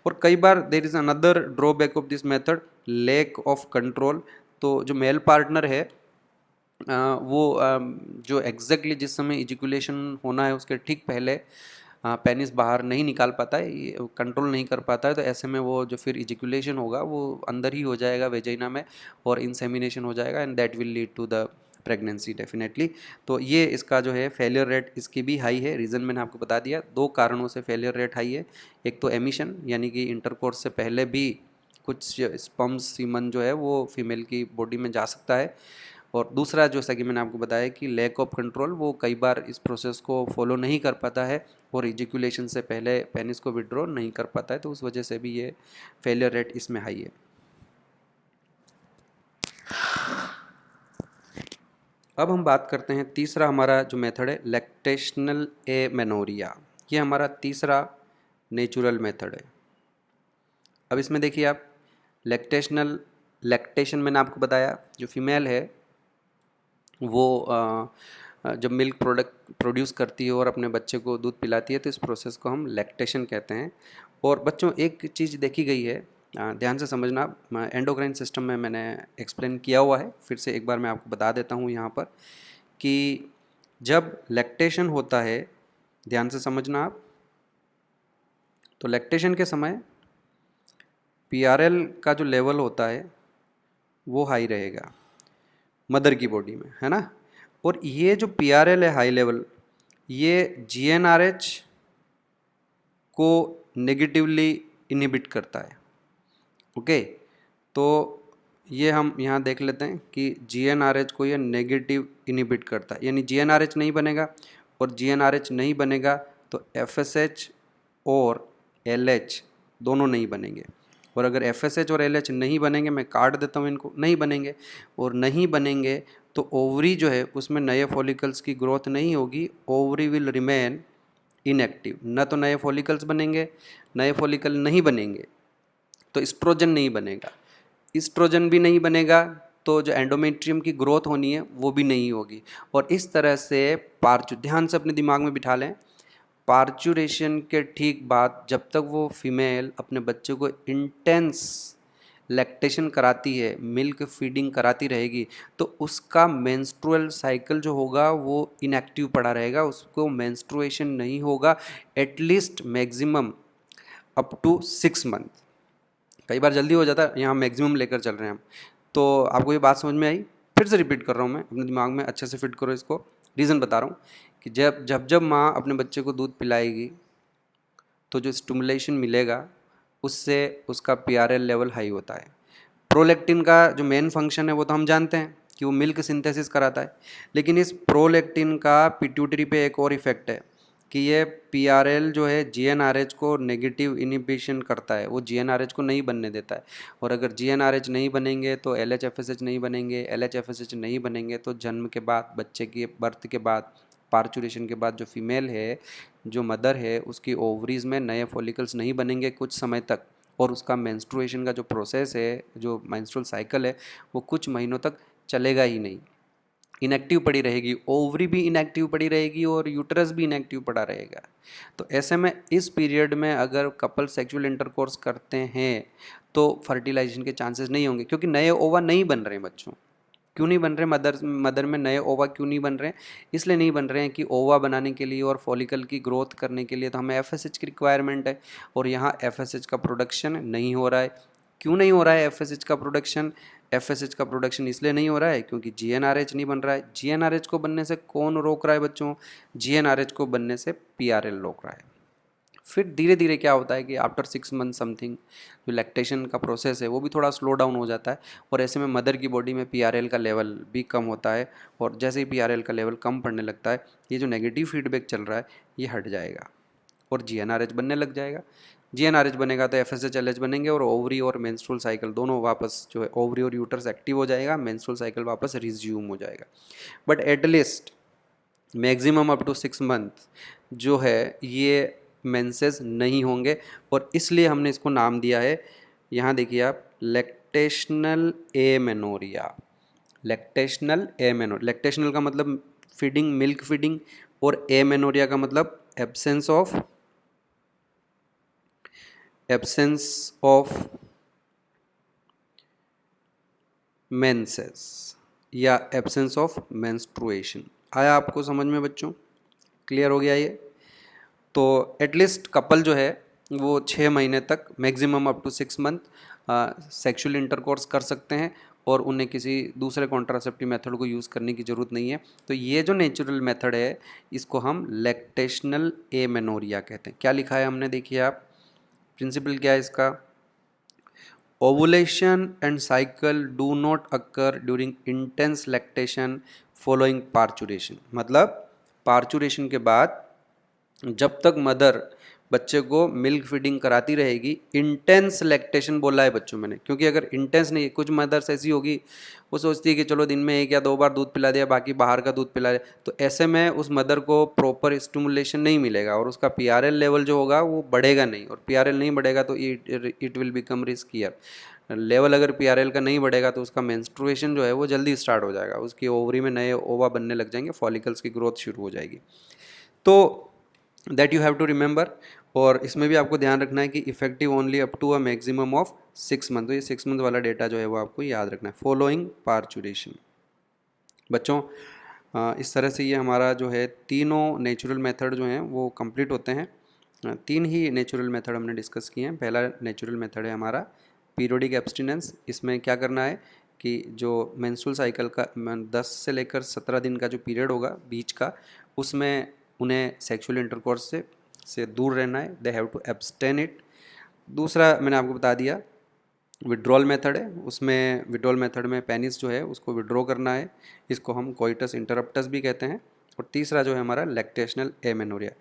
और कई बार there is another drawback of this method, lack of control. तो जो मेल पार्टनर है वो जो एग्जैक्टली जिस समय इजैकुलेशन होना है उसके ठीक पहले पेनिस बाहर नहीं निकाल पाता है, कंट्रोल नहीं कर पाता है, तो ऐसे में वो जो फिर इजैकुलेशन होगा वो अंदर ही हो जाएगा वेजाइना में, और इंसेमिनेशन हो जाएगा, and that will lead to the pregnancy definitely. तो ये इसका जो है फेलियर रेट इसकी भी हाई है। रीज़न मैंने आपको बता दिया, 2 कारणों से फेलियर रेट हाई है। एक तो एमिशन, यानी कि इंटरकोर्स से पहले भी कुछ स्पर्म्स सीमन जो है वो फीमेल की बॉडी में जा सकता है, और दूसरा जैसा कि मैंने आपको बताया कि लैक ऑफ कंट्रोल, वो कई बार इस प्रोसेस को फॉलो नहीं कर पाता है और इजैकुलेशन से पहले पेनिस को विड्रॉ नहीं कर पाता है, तो उस वजह से भी ये फेलियर रेट इसमें हाई है। अब हम बात करते हैं तीसरा हमारा जो मेथड है लैक्टेशनल एमेनोरिया। ये हमारा तीसरा नेचुरल मेथड है। अब इसमें देखिए आप, लैक्टेशन मैंने आपको बताया, जो फीमेल है वो जब मिल्क प्रोड्यूस करती है और अपने बच्चे को दूध पिलाती है तो इस प्रोसेस को हम लैक्टेशन कहते हैं। और बच्चों एक चीज़ देखी गई है, ध्यान से समझना, एंडोक्राइन सिस्टम में मैंने एक्सप्लेन किया हुआ है, फिर से एक बार मैं आपको बता देता हूँ यहाँ पर कि जब लैक्टेशन होता है, ध्यान से समझना आप, तो लैक्टेशन के समय PRL का जो लेवल होता है वो हाई रहेगा मदर की बॉडी में, है ना। और ये जो PRL है हाई लेवल, ये GnRH को नेगेटिवली इनहिबिट करता है। ओके, तो ये हम यहाँ देख लेते हैं कि GnRH को ये नेगेटिव इनहिबिट करता है, यानी GnRH नहीं बनेगा, और GnRH नहीं बनेगा तो FSH और LH दोनों नहीं बनेंगे। और अगर FSH और LH नहीं बनेंगे, मैं काट देता हूँ इनको, नहीं बनेंगे, और नहीं बनेंगे तो ओवरी जो है उसमें नए फॉलिकल्स की ग्रोथ नहीं होगी, ओवरी विल रिमेन इनएक्टिव। न तो नए फॉलिकल्स बनेंगे, नए फॉलिकल नहीं बनेंगे तो एस्ट्रोजन नहीं बनेगा, ईस्ट्रोजन भी नहीं बनेगा तो जो एंडोमेट्रियम की ग्रोथ होनी है वो भी नहीं होगी। और इस तरह से ध्यान से अपने दिमाग में बिठा लें, पार्चुरेशन के ठीक बाद जब तक वो फीमेल अपने बच्चे को इंटेंस लैक्टेशन कराती है, मिल्क फीडिंग कराती रहेगी, तो उसका मेंस्ट्रुअल साइकिल जो होगा वो इनएक्टिव पड़ा रहेगा, उसको मेंस्ट्रुएशन नहीं होगा at least maximum up to 6 month. कई बार जल्दी हो जाता है, यहाँ मैक्सिमम लेकर चल रहे हैं हम। तो आपको ये बात समझ में आई? फिर से रिपीट कर रहा हूँ मैं, अपने दिमाग में अच्छे से फिट करो इसको। रीज़न बता रहा हूँ कि जब जब जब माँ अपने बच्चे को दूध पिलाएगी तो जो स्टिमुलेशन मिलेगा उससे उसका पीआरएल लेवल हाई होता है। प्रोलैक्टिन का जो मेन फंक्शन है वो तो हम जानते हैं कि वो मिल्क सिंथेसिस कराता है, लेकिन इस प्रोलैक्टिन का पिट्यूटरी पे एक और इफेक्ट है कि ये पीआरएल जो है जीएनआरएच को नेगेटिव इनिबिशन करता है, वो जीएनआरएच को नहीं बनने देता है। और अगर जीएनआरएच नहीं बनेंगे तो एलएचएफएसएच नहीं बनेंगे, एलएचएफएसएच नहीं बनेंगे तो जन्म के बाद, बच्चे के बर्थ के बाद, पार्चुरेशन के बाद जो फीमेल है, जो मदर है, उसकी ओवरीज में नए फॉलिकल्स नहीं बनेंगे कुछ समय तक, और उसका मेंस्ट्रुएशन का जो प्रोसेस है, जो मेंस्ट्रुअल साइकिल है, वो कुछ महीनों तक चलेगा ही नहीं, इनएक्टिव पड़ी रहेगी, ओवरी भी इनएक्टिव पड़ी रहेगी और यूटरस भी इनएक्टिव पड़ा रहेगा। तो ऐसे में इस पीरियड में अगर कपल सेक्सुअल इंटरकोर्स करते हैं तो फर्टिलाइजेशन के चांसेस नहीं होंगे, क्योंकि नए ओवा नहीं बन रहे हैं बच्चों। क्यों नहीं बन रहे? मदर में नए ओवा क्यों नहीं बन रहे हैं? इसलिए नहीं बन रहे हैं कि ओवा बनाने के लिए और फॉलिकल की ग्रोथ करने के लिए तो हमें एफएसएच की रिक्वायरमेंट है, और यहाँ एफएसएच का प्रोडक्शन नहीं हो रहा है। क्यों नहीं हो रहा है एफएसएच का प्रोडक्शन? एफएसएच का प्रोडक्शन इसलिए नहीं हो रहा है क्योंकि जीएनआरएच नहीं बन रहा है। जीएनआरएच को बनने से कौन रोक रहा है बच्चों? जीएनआरएच को बनने से पीआरएल रोक रहा है। फिर धीरे धीरे क्या होता है कि आफ्टर 6 मंथ समथिंग जो लैक्टेशन का प्रोसेस है वो भी थोड़ा स्लो डाउन हो जाता है, और ऐसे में मदर की बॉडी में पीआरएल का लेवल भी कम होता है, और जैसे ही पीआरएल का लेवल कम पड़ने लगता है, ये जो नेगेटिव फीडबैक चल रहा है ये हट जाएगा और जीएनआरएच बनने लग जाएगा। जीएनआरएच बनेगा तो एफएसएच-एलएच बनेंगे और ओवरी और मेंस्ट्रुअल साइकिल दोनों वापस जो है, ओवरी और यूटरस एक्टिव हो जाएगा, मेंस्ट्रुअल साइकिल वापस रिज्यूम हो जाएगा। But at least maximum up to 6 month जो है ये मेंसेस नहीं होंगे, और इसलिए हमने इसको नाम दिया है, यहाँ देखिए आप, lactational amenorrhoea. Lactational amenorrhoea, lactational का मतलब फीडिंग, मिल्क फीडिंग, और एमेनोरिया का मतलब एब्सेंस ऑफ मेंसेस या एब्सेंस ऑफ मेंस्ट्रुएशन। आया आपको समझ में बच्चों? क्लियर हो गया ये? तो एटलीस्ट कपल जो है वो 6 महीने तक, maximum up to 6 month sexual intercourse कर सकते हैं, और उन्हें किसी दूसरे कॉन्ट्रासेप्टिव मेथड को यूज़ करने की ज़रूरत नहीं है। तो ये जो नेचुरल मेथड है इसको हम लैक्टेशनल एमेनोरिया कहते हैं। क्या लिखा है हमने, देखिए आप, प्रिंसिपल क्या है इसका? Ovulation and cycle do not occur during intense lactation following parturition. मतलब पार्चुरेशन के बाद जब तक मदर बच्चे को मिल्क फीडिंग कराती रहेगी, इंटेंस लैक्टेशन बोला है बच्चों मैंने, क्योंकि अगर इंटेंस नहीं, कुछ मदर्स ऐसी होगी वो सोचती है कि चलो दिन में 1 या 2 बार दूध पिला दिया, बाकी बाहर का दूध पिला दिया, तो ऐसे में उस मदर को प्रॉपर स्टिमुलेशन नहीं मिलेगा और उसका पीआरएल लेवल जो होगा वो बढ़ेगा नहीं, और पीआरएल नहीं बढ़ेगा तो it will become riskier. Level अगर पीआरएल का नहीं बढ़ेगा तो उसका मेंस्ट्रुएशन जो है वो जल्दी स्टार्ट हो जाएगा, उसकी ओवरी में नए ओवा बनने लग जाएंगे, फॉलिकल्स की ग्रोथ शुरू हो जाएगी। तो that you have to remember. और इसमें भी आपको ध्यान रखना है कि effective only up to a maximum of 6 month. तो ये 6 मंथ वाला डेटा जो है वो आपको याद रखना है, फॉलोइंग पार्चुरेशन। बच्चों इस तरह से ये हमारा जो है तीनों नेचुरल मेथड जो हैं वो कंप्लीट होते हैं। 3 ही नेचुरल मेथड हमने डिस्कस किए हैं। पहला नेचुरल मेथड है हमारा पीरियोडिक एब्सटिनेंस। इसमें क्या करना है कि जो मेंस्ट्रुअल साइकिल का 10 से लेकर 17 दिन का जो पीरियड होगा बीच का, उसमें उन्हें सेक्सुअल इंटरकोर्स से दूर रहना है, they have to abstain it. दूसरा मैंने आपको बता दिया विड्रॉल मेथड है, उसमें विड्रॉल मेथड में पेनिस जो है उसको विड्रॉ करना है, इसको हम कोइटस इंटरप्टस भी कहते हैं। और तीसरा जो है हमारा लैक्टेशनल एमेनोरिया।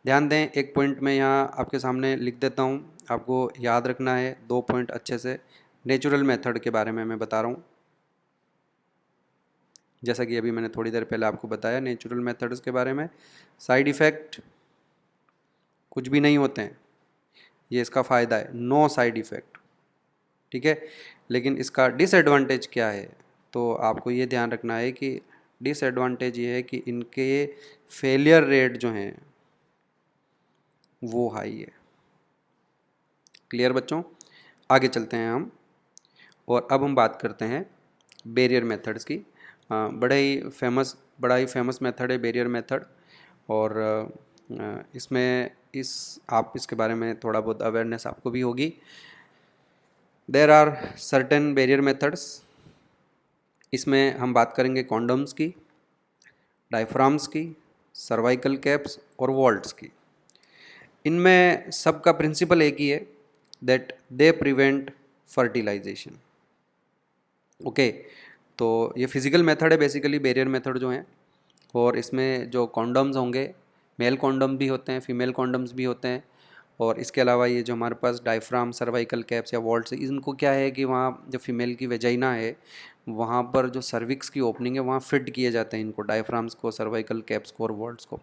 ध्यान दें, एक पॉइंट मैं यहाँ आपके सामने लिख देता हूँ, आपको याद रखना है 2 पॉइंट अच्छे से। नेचुरल मेथड के बारे में मैं बता रहा हूँ, जैसा कि अभी मैंने थोड़ी देर पहले आपको बताया नेचुरल मेथड्स के बारे में। साइड इफ़ेक्ट कुछ भी नहीं होते हैं, ये इसका फ़ायदा है, नो साइड इफ़ेक्ट, ठीक है। लेकिन इसका डिसएडवांटेज क्या है, तो आपको ये ध्यान रखना है कि डिसएडवांटेज ये है कि इनके फेलियर रेट जो हैं वो हाई है। क्लियर बच्चों? आगे चलते हैं हम, और अब हम बात करते हैं बैरियर मेथड्स की। बड़ा ही फेमस मेथड है बैरियर मेथड, और इसमें आप इसके बारे में थोड़ा बहुत अवेयरनेस आपको भी होगी। There are certain barrier methods. इसमें हम बात करेंगे कॉन्डम्स की, डायफ्राम्स की, सर्वाइकल कैप्स और वॉल्ट्स की। इनमें सबका प्रिंसिपल एक ही है, that they prevent fertilization. Okay, तो ये फिजिकल मेथड है बेसिकली बैरियर मेथड जो हैं, और इसमें जो कॉन्डम्स होंगे, मेल कॉन्डम भी होते हैं, फीमेल कॉन्डम्स भी होते हैं, और इसके अलावा ये जो हमारे पास डायफ्राम, सर्वाइकल कैप्स या वॉल्ट्स, इनको क्या है कि वहाँ जो फीमेल की वेजाइना है वहाँ पर जो सर्विक्स की ओपनिंग है वहाँ फिट किए जाते हैं इनको, डायफ्राम्स को, सर्वाइकल कैप्स को और वॉल्ट्स को।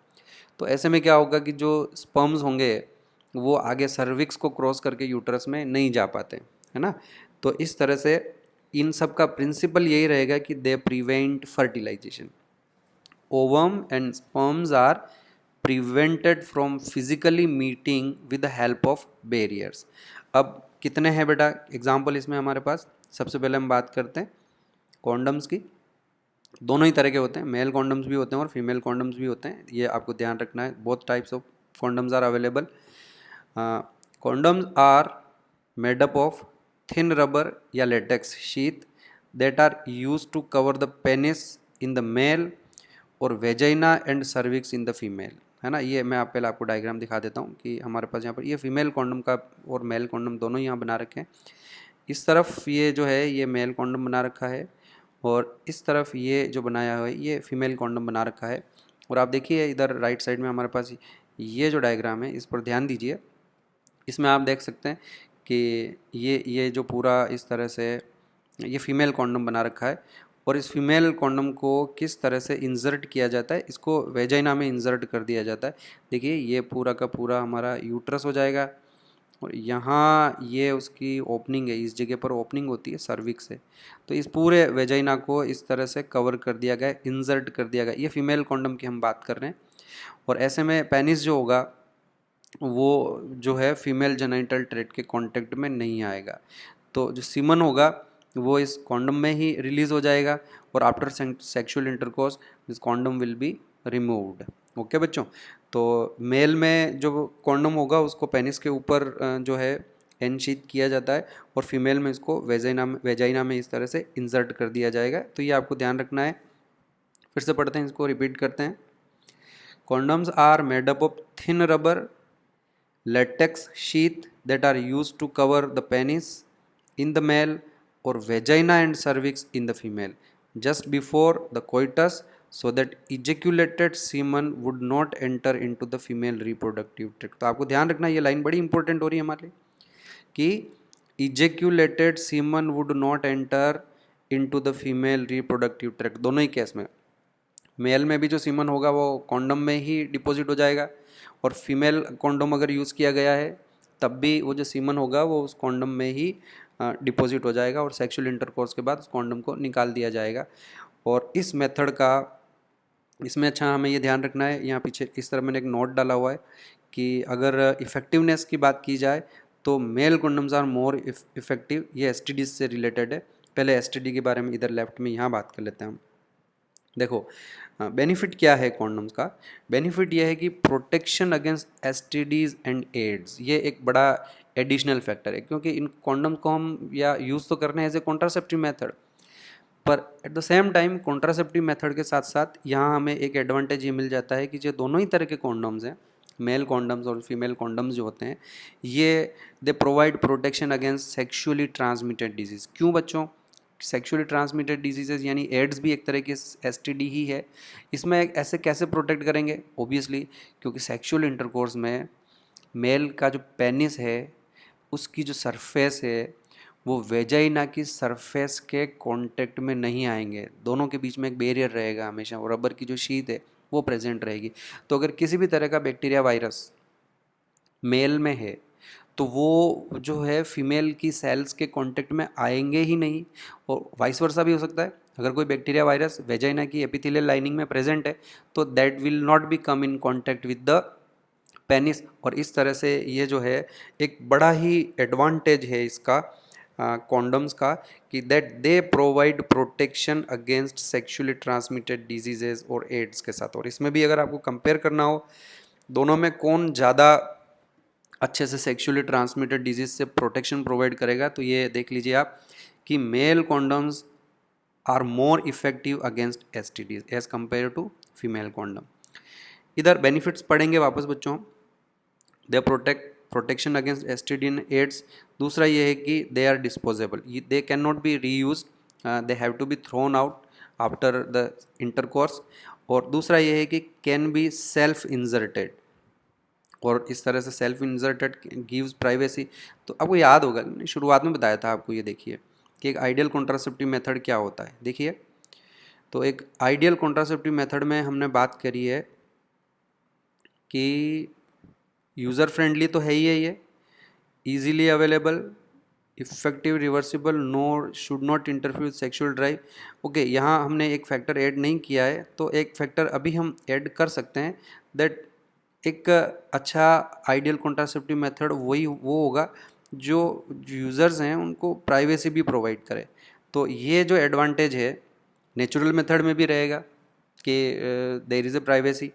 तो ऐसे में क्या होगा कि जो स्पर्म्स होंगे वो आगे सर्विक्स को क्रॉस करके यूट्रस में नहीं जा पाते, है ना। तो इस तरह से इन सब का प्रिंसिपल यही रहेगा कि they prevent fertilization. Ovum and sperms are prevented from physically meeting with the help of barriers. अब कितने हैं बेटा एग्जाम्पल इसमें हमारे पास? सबसे पहले हम बात करते हैं कॉन्डम्स की। दोनों ही तरह के होते हैं, मेल कॉन्डम्स भी होते हैं और फीमेल कॉन्डम्स भी होते हैं, ये आपको ध्यान रखना है। Both types of condoms are available. Condoms are made up of thin rubber या latex sheath that are use to cover the penis in the male और vagina and cervix in the female, है ना। ये मैं पहले आपको diagram दिखा देता हूँ कि हमारे पास यहाँ पर ये फीमेल कॉन्डम का और मेल कॉन्डम दोनों यहाँ बना रखे हैं। इस तरफ ये जो है ये मेल कॉन्डम बना रखा है, और इस तरफ ये जो बनाया हुआ है ये फीमेल कॉन्डम बना रखा है। और आप देखिए इधर राइट साइड में हमारे पास ये जो डायग्राम है इस पर ध्यान दीजिए। इसमें आप देख सकते हैं कि ये जो पूरा इस तरह से ये फीमेल कॉन्डम बना रखा है, और इस फीमेल कॉन्डम को किस तरह से इंसर्ट किया जाता है, इसको वेजाइना में इंसर्ट कर दिया जाता है। देखिए ये पूरा का पूरा हमारा यूट्रस हो जाएगा, और यहाँ ये उसकी ओपनिंग है, इस जगह पर ओपनिंग होती है सर्विक्स से। तो इस पूरे वेजाइना को इस तरह से कवर कर दिया गया, इंसर्ट कर दिया गया। ये फीमेल कॉन्डम की हम बात कर रहे हैं, और ऐसे में पेनिस जो होगा वो जो है फीमेल जेनिटल ट्रैक्ट के कांटेक्ट में नहीं आएगा। तो जो सीमन होगा वो इस कॉन्डम में ही रिलीज़ हो जाएगा, और after sexual intercourse this condom will be removed. Okay बच्चों, तो मेल में जो कॉन्डम होगा उसको पेनिस के ऊपर जो है एनशीथ किया जाता है, और फीमेल में इसको वेजाइना में इस तरह से इंसर्ट कर दिया जाएगा। तो ये आपको ध्यान रखना है। फिर से पढ़ते हैं, इसको रिपीट करते हैं। Condoms are made up of thin rubber latex sheath that are used to cover the penis in the male or vagina and cervix in the female just before the coitus, so that ejaculated semen would not enter into the female reproductive tract। तो आपको ध्यान रखना, ये line बड़ी important हो रही है हमारे लिए कि ejaculated semen would not enter into the female reproductive tract। दोनों ही केस में मेल में भी जो सीमन होगा वो कॉन्डम में ही डिपॉजिट हो जाएगा, और फीमेल कॉन्डम अगर यूज़ किया गया है तब भी वो जो सीमन होगा वो उस कॉन्डम में ही डिपॉजिट हो जाएगा, और सेक्सुअल इंटरकोर्स के बाद उस कॉन्डम को निकाल दिया जाएगा। और इस मेथड का इसमें अच्छा हमें ये ध्यान रखना है, यहाँ पीछे इस तरह मैंने एक नोट डाला हुआ है कि अगर इफ़ेक्टिवनेस की बात की जाए तो male condoms are more effective. ये एसटीडी से रिलेटेड है। पहले एसटीडी के बारे में इधर लेफ्ट में यहाँ बात कर लेते हैं हम। देखो बेनिफिट क्या है कॉन्डम्स का? बेनिफिट यह है कि प्रोटेक्शन अगेंस्ट एसटीडीज़ एंड एड्स, ये एक बड़ा एडिशनल फैक्टर है, क्योंकि इन कॉन्डम्स को हम या यूज़ तो करने एज ए कॉन्ट्रासेप्टिव मेथड, पर at the same time contraceptive method के साथ साथ यहाँ हमें एक एडवांटेज ये मिल जाता है कि जो दोनों ही तरह के कॉन्डम्स हैं, मेल कॉन्डम्स और फीमेल कॉन्डम्स जो होते हैं, ये दे provide protection against sexually transmitted disease. क्यों बच्चों? सेक्शुअली ट्रांसमिटेड डिजीजेज यानी एड्स भी एक तरह की एसटीडी ही है। इसमें ऐसे कैसे प्रोटेक्ट करेंगे? ओबियसली क्योंकि सेक्शुअल इंटरकोर्स में मेल का जो पेनिस है उसकी जो सरफेस है वो वेजाइना की सरफेस के कांटेक्ट में नहीं आएंगे, दोनों के बीच में एक बैरियर रहेगा हमेशा, और रबर की जो शीट है वो प्रेजेंट रहेगी। तो अगर किसी भी तरह का बैक्टीरिया वायरस मेल में है तो वो जो है फीमेल की सेल्स के कांटेक्ट में आएंगे ही नहीं, और वाइस वर्सा भी हो सकता है। अगर कोई बैक्टीरिया वायरस वेजाइना की एपिथेलियल लाइनिंग में प्रेजेंट है तो that will not be come in contact with the penis. और इस तरह से ये जो है एक बड़ा ही एडवांटेज है इसका कॉन्डम्स का, कि that they provide protection against sexually transmitted diseases और एड्स के साथ। और इसमें भी अगर आपको कंपेयर करना हो दोनों में कौन ज़्यादा अच्छे से सेक्सुअली ट्रांसमिटेड डिजीज से प्रोटेक्शन प्रोवाइड करेगा, तो ये देख लीजिए आप कि male condoms are more effective against STDs as compare to female condom. इधर बेनिफिट्स पढ़ेंगे वापस बच्चों, they protection against STD and AIDS. दूसरा ये है कि they are disposable, they can not be reuse, they have to be thrown out after the intercourse. और दूसरा ये है कि कैन बी सेल्फ इंजर्टेड, और इस तरह से सेल्फ इंजर्टेड गिव्स प्राइवेसी। तो आपको याद होगा मैंने शुरुआत में बताया था आपको, ये देखिए कि एक आइडियल कॉन्ट्रासेप्टिव मेथड क्या होता है। देखिए तो एक आइडियल कॉन्ट्रासेप्टिव मेथड में हमने बात करी है कि यूज़र फ्रेंडली तो है ही है, ये easily available, effective, reversible, no should not interfere with sexual drive. Okay, यहाँ हमने एक फैक्टर ऐड नहीं किया है, तो एक फैक्टर अभी हम ऐड कर सकते हैं, दैट एक अच्छा आइडियल कॉन्ट्रासेप्टिव मेथड वही वो होगा जो यूज़र्स हैं उनको प्राइवेसी भी प्रोवाइड करे। तो ये जो एडवांटेज है नेचुरल मेथड में भी रहेगा कि there is a privacy,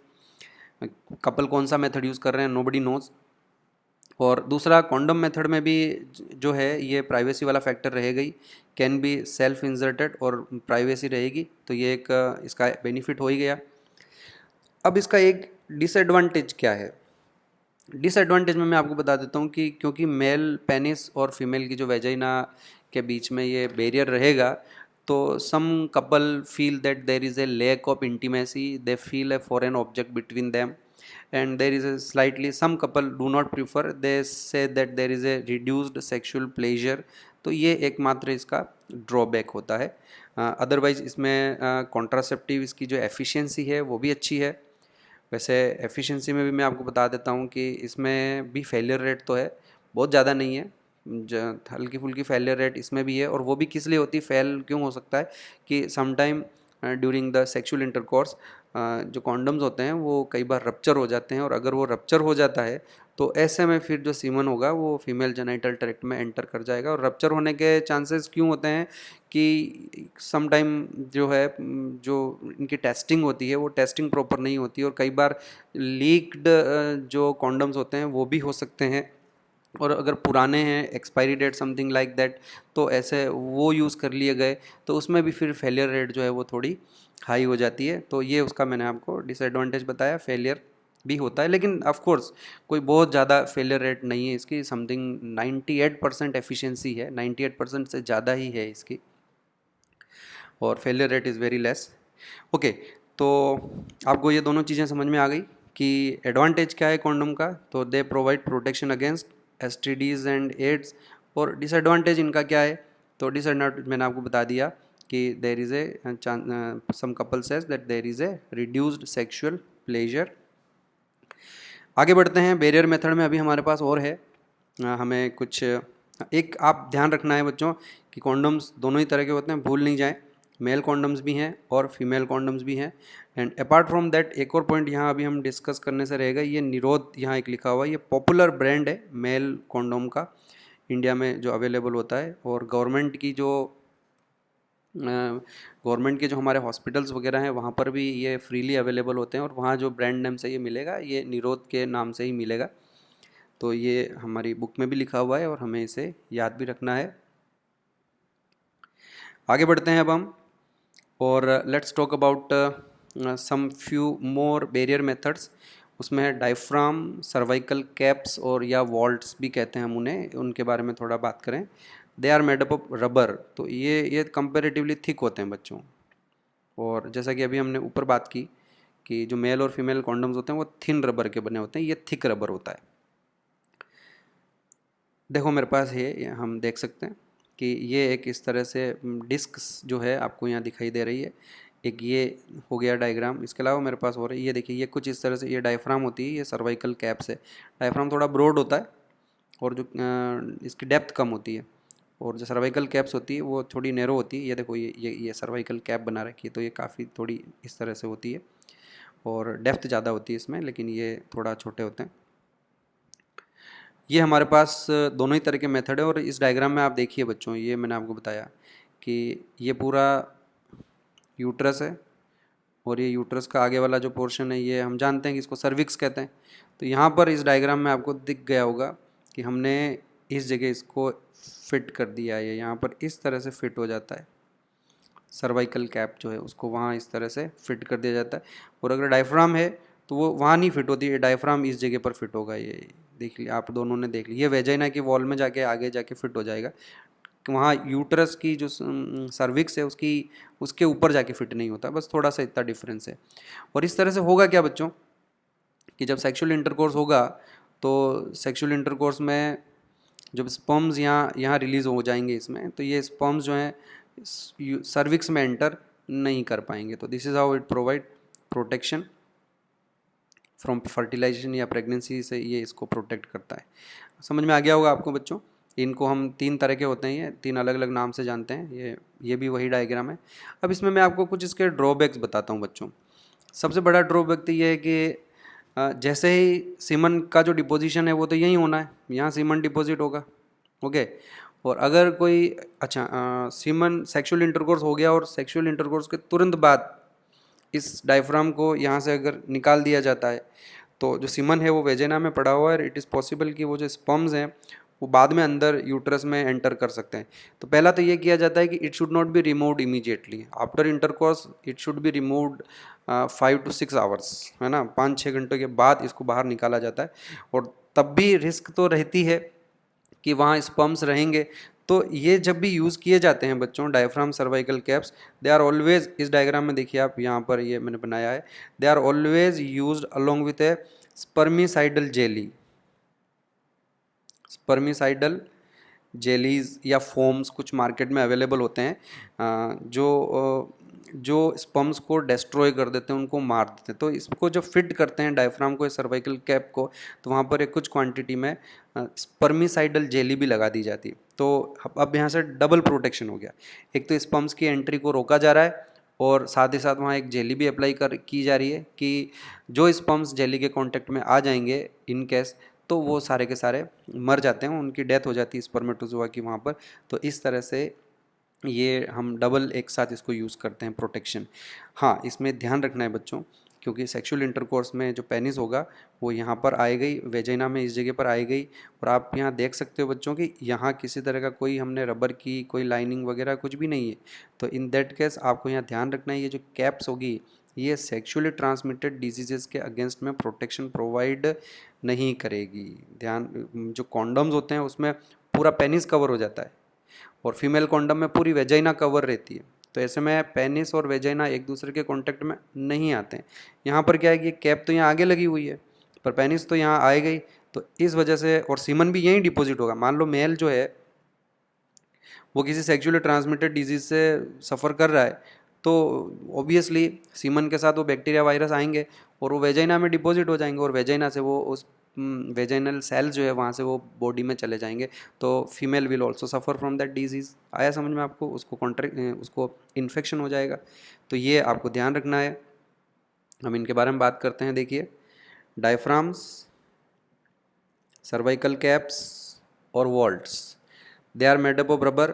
couple कौन सा मेथड यूज़ कर रहे हैं नोबडी नोज। और दूसरा कॉन्डम मेथड में भी जो है ये प्राइवेसी वाला फैक्टर रहेगा ही, कैन बी सेल्फ इंजर्टेड और प्राइवेसी रहेगी, तो ये एक इसका बेनिफिट हो ही गया। अब इसका एक डिसएडवांटेज क्या है, डिसएडवांटेज में मैं आपको बता देता हूँ कि क्योंकि मेल पेनिस और फीमेल की जो वेजाइना के बीच में ये बैरियर रहेगा, तो some couple feel that there is a lack of intimacy, they feel a foreign object between them, and there is a slightly some couple do not prefer, they say that there is a reduced sexual pleasure। तो ये एकमात्र इसका drawback होता है। Otherwise इसमें contraceptive इसकी जो efficiency है वो भी अच्छी है। वैसे एफिशिएंसी में भी मैं आपको बता देता हूँ कि इसमें भी फेलियर रेट तो है, बहुत ज़्यादा नहीं है, हल्की फुल्की फेलियर रेट इसमें भी है। और वो भी किस लिए होती है, फेल क्यों हो सकता है कि sometime during the sexual intercourse जो कॉन्डम्स होते हैं वो कई बार रप्चर हो जाते हैं, और अगर वो रप्चर हो जाता है तो ऐसे में फिर जो सीमन होगा वो फीमेल जेनाइटल ट्रैक्ट में एंटर कर जाएगा। और रप्चर होने के चांसेस क्यों होते हैं कि सम टाइम जो है जो इनकी टेस्टिंग होती है वो टेस्टिंग प्रॉपर नहीं होती, और कई बार लीक्ड जो कॉन्डम्स होते हैं वो भी हो सकते हैं, और अगर पुराने हैं expiry date something like that, तो ऐसे वो यूज़ कर लिए गए तो उसमें भी फिर फेलियर रेट जो है वो थोड़ी हाई हो जाती है। तो ये उसका मैंने आपको डिसएडवांटेज बताया, फेलियर भी होता है, लेकिन ऑफ कोर्स कोई बहुत ज़्यादा फेलियर रेट नहीं है इसकी, समथिंग 98% एफिशिएंसी है, 98% से ज़्यादा ही है इसकी, और failure rate is very less. Okay, तो आपको ये दोनों चीज़ें समझ में आ गई कि एडवांटेज क्या है कॉन्डोम का, तो they provide protection against STDs and AIDS. और डिसएडवांटेज इनका क्या है, तो डिसएडवांटेज मैंने आपको बता दिया कि there is a some couple says that there is a reduced sexual pleasure. आगे बढ़ते हैं, बैरियर मेथड में अभी हमारे पास और है, हमें कुछ एक आप ध्यान रखना है बच्चों कि कॉन्डम्स दोनों ही तरह के होते हैं, भूल नहीं जाएं, मेल कॉन्डम्स भी हैं और फीमेल कॉन्डम्स भी हैं। एंड अपार्ट फ्रॉम दैट एक और पॉइंट यहाँ अभी हम डिस्कस करने से रहेगा, ये निरोध यहाँ एक लिखा हुआ है, ये पॉपुलर ब्रांड है मेल कॉन्डोम का इंडिया में जो अवेलेबल होता है। और गवर्नमेंट के जो हमारे हॉस्पिटल्स वगैरह हैं वहाँ पर भी ये फ्रीली अवेलेबल होते हैं, और वहाँ जो ब्रांड नेम से ये मिलेगा ये निरोध के नाम से ही मिलेगा। तो ये हमारी बुक में भी लिखा हुआ है और हमें इसे याद भी रखना है। आगे बढ़ते हैं अब हम, और let's talk about some few more barrier methods. उसमें है डायफ्राम, सर्वाइकल कैप्स, और या वॉल्ट्स भी कहते हैं हम उन्हें, उनके बारे में थोड़ा बात करें। They are made up of rubber, तो ये कंपेरेटिवली थिक होते हैं बच्चों। और जैसा कि अभी हमने ऊपर बात की कि जो मेल और फीमेल कॉन्डम्स होते हैं वो थिन रबर के बने होते हैं, ये थिक रबर होता है। देखो मेरे पास ये हम देख सकते हैं कि ये एक इस तरह से डिस्क जो है आपको यहाँ दिखाई दे रही है, एक ये हो गया डायग्राम। इसके अलावा मेरे पास हो रही है, ये देखिए, ये कुछ इस तरह से ये डायफ्राम होती है, ये सर्वाइकल कैप्स है। डायफ्राम थोड़ा ब्रॉड होता है और जो इसकी डेप्थ कम होती है, और जो सर्वाइकल कैप्स होती है वो थोड़ी नैरो होती है। ये देखो ये सर्वाइकल कैप बना रखी है, तो ये काफ़ी थोड़ी इस तरह से होती है और डेप्थ ज़्यादा होती है इसमें, लेकिन ये थोड़ा छोटे होते हैं। ये हमारे पास दोनों ही तरह के मेथड है। और इस डायग्राम में आप देखिए बच्चों, ये मैंने आपको बताया कि ये पूरा यूट्रस है, और ये यूट्रस का आगे वाला जो पोर्शन है ये हम जानते हैं कि इसको सर्विक्स कहते हैं। तो यहाँ पर इस डायग्राम में आपको दिख गया होगा कि हमने इस जगह इसको फिट कर दिया है, यहाँ पर इस तरह से फिट हो जाता है। सर्वाइकल कैप जो है उसको वहाँ इस तरह से फिट कर दिया जाता है। और अगर डायफ्राम है तो वो वहाँ नहीं फिट होती है, डायफ्राम इस जगह पर फिट होगा। ये देख लिया आप, दोनों ने देख लिया। ये वेजाइना की वॉल में जाके आगे जाके फिट हो जाएगा, वहाँ यूट्रस की जो सर्विक्स है उसके ऊपर जाके फिट नहीं होता, बस थोड़ा सा इतना डिफरेंस है। और इस तरह से होगा क्या बच्चों कि जब सेक्सुअल इंटरकोर्स होगा तो सेक्सुअल इंटरकोर्स में जब स्पर्म्स यहाँ रिलीज़ हो जाएंगे इसमें, तो ये स्पर्म्स जो हैं सर्विक्स में एंटर नहीं कर पाएंगे। तो this is how it provide protection from fertilization या प्रेगनेंसी से, ये इसको प्रोटेक्ट करता है। समझ में आ गया होगा आपको बच्चों। इनको हम 3 तरह के होते हैं, ये 3 अलग अलग नाम से जानते हैं। ये भी वही डायग्राम है। अब इसमें मैं आपको कुछ इसके ड्रॉबैक्स बताता हूँ बच्चों। सबसे बड़ा ड्रॉबैक तो ये है कि जैसे ही सीमन का जो डिपोजिशन है वो तो यहीं होना है, यहाँ सीमन डिपॉजिट होगा, ओके। और अगर कोई सीमन सेक्सुअल इंटरकोर्स हो गया और सेक्सुअल इंटरकोर्स के तुरंत बाद इस डायफ्राम को यहाँ से अगर निकाल दिया जाता है तो जो सीमन है वो वेजेना में पड़ा हुआ है। इट इज़ पॉसिबल कि वो जो स्पर्म्स हैं वो बाद में अंदर यूट्रस में एंटर कर सकते हैं। तो पहला तो ये किया जाता है कि it should not be removed immediately after intercourse, it should be removed 5 to 6 hours, है ना, 5-6 घंटों के बाद इसको बाहर निकाला जाता है। और तब भी रिस्क तो रहती है कि वहाँ स्पर्म्स रहेंगे। तो ये जब भी यूज़ किए जाते हैं बच्चों diaphragm cervical caps, they are always, इस डायग्राम में देखिए आप, यहाँ पर ये मैंने बनाया है, they are always used along with a spermicidal jelly. Spermicidal jellies या फोम्स कुछ मार्केट में अवेलेबल होते हैं जो स्पर्म्स को डिस्ट्रॉय कर देते हैं, उनको मार देते हैं। तो इसको जब फिट करते हैं डायफ्राम को, सर्वाइकल कैप को, तो वहाँ पर एक कुछ क्वांटिटी में स्पर्मिसाइडल जेली भी लगा दी जाती है। तो अब यहाँ से डबल प्रोटेक्शन हो गया। एक तो स्पर्म्स की एंट्री को रोका जा रहा है, और साथ ही साथ वहाँ एक जेली भी अप्लाई की जा रही है कि जो स्पर्म्स जेली के कांटेक्ट में आ जाएंगे इन केस, तो वो सारे के सारे मर जाते हैं, उनकी डेथ हो जाती है स्पर्मेटोजोआ की वहाँ पर। तो इस तरह से ये हम डबल एक साथ इसको यूज़ करते हैं प्रोटेक्शन। हाँ, इसमें ध्यान रखना है बच्चों, क्योंकि सेक्सुअल इंटरकोर्स में जो पेनिस होगा वो यहाँ पर आएगी, वेजाइना में इस जगह पर आएगी। और आप यहाँ देख सकते हो बच्चों कि यहाँ किसी तरह का कोई हमने रबर की कोई लाइनिंग वगैरह कुछ भी नहीं है। तो इन दैट केस आपको यहाँ ध्यान रखना है, ये जो कैप्स होगी ये सेक्सुअली ट्रांसमिटेड डिजीजेस के अगेंस्ट में प्रोटेक्शन प्रोवाइड नहीं करेगी। ध्यान, जो कॉन्डम्स होते हैं उसमें पूरा पेनिस कवर हो जाता है, और फीमेल कॉन्डम में पूरी वेजाइना कवर रहती है। तो ऐसे में पेनिस और वेजाइना एक दूसरे के कांटेक्ट में नहीं आते हैं। यहाँ पर क्या है कि कैप तो यहाँ आगे लगी हुई है, पर पेनिस तो यहाँ आए गई, तो इस वजह से, और सीमन भी यहीं डिपॉजिट होगा। मान लो मेल जो है वो किसी सेक्सुअली ट्रांसमिटेड डिजीज से सफ़र कर रहा है, तो ऑब्वियसली सीमन के साथ वो बैक्टीरिया वायरस आएंगे और वो वेजाइना में डिपॉजिट हो जाएंगे, और वेजाइना से वो उस वेजाइनल सेल जो है वहाँ से वो बॉडी में चले जाएंगे। तो female will also suffer from that disease. आया समझ में आपको? उसको इन्फेक्शन हो जाएगा। तो ये आपको ध्यान रखना है। हम इनके बारे में बात करते हैं। देखिए, डायफ्राम्स, सर्वाइकल कैप्स और vaults, they are made up of rubber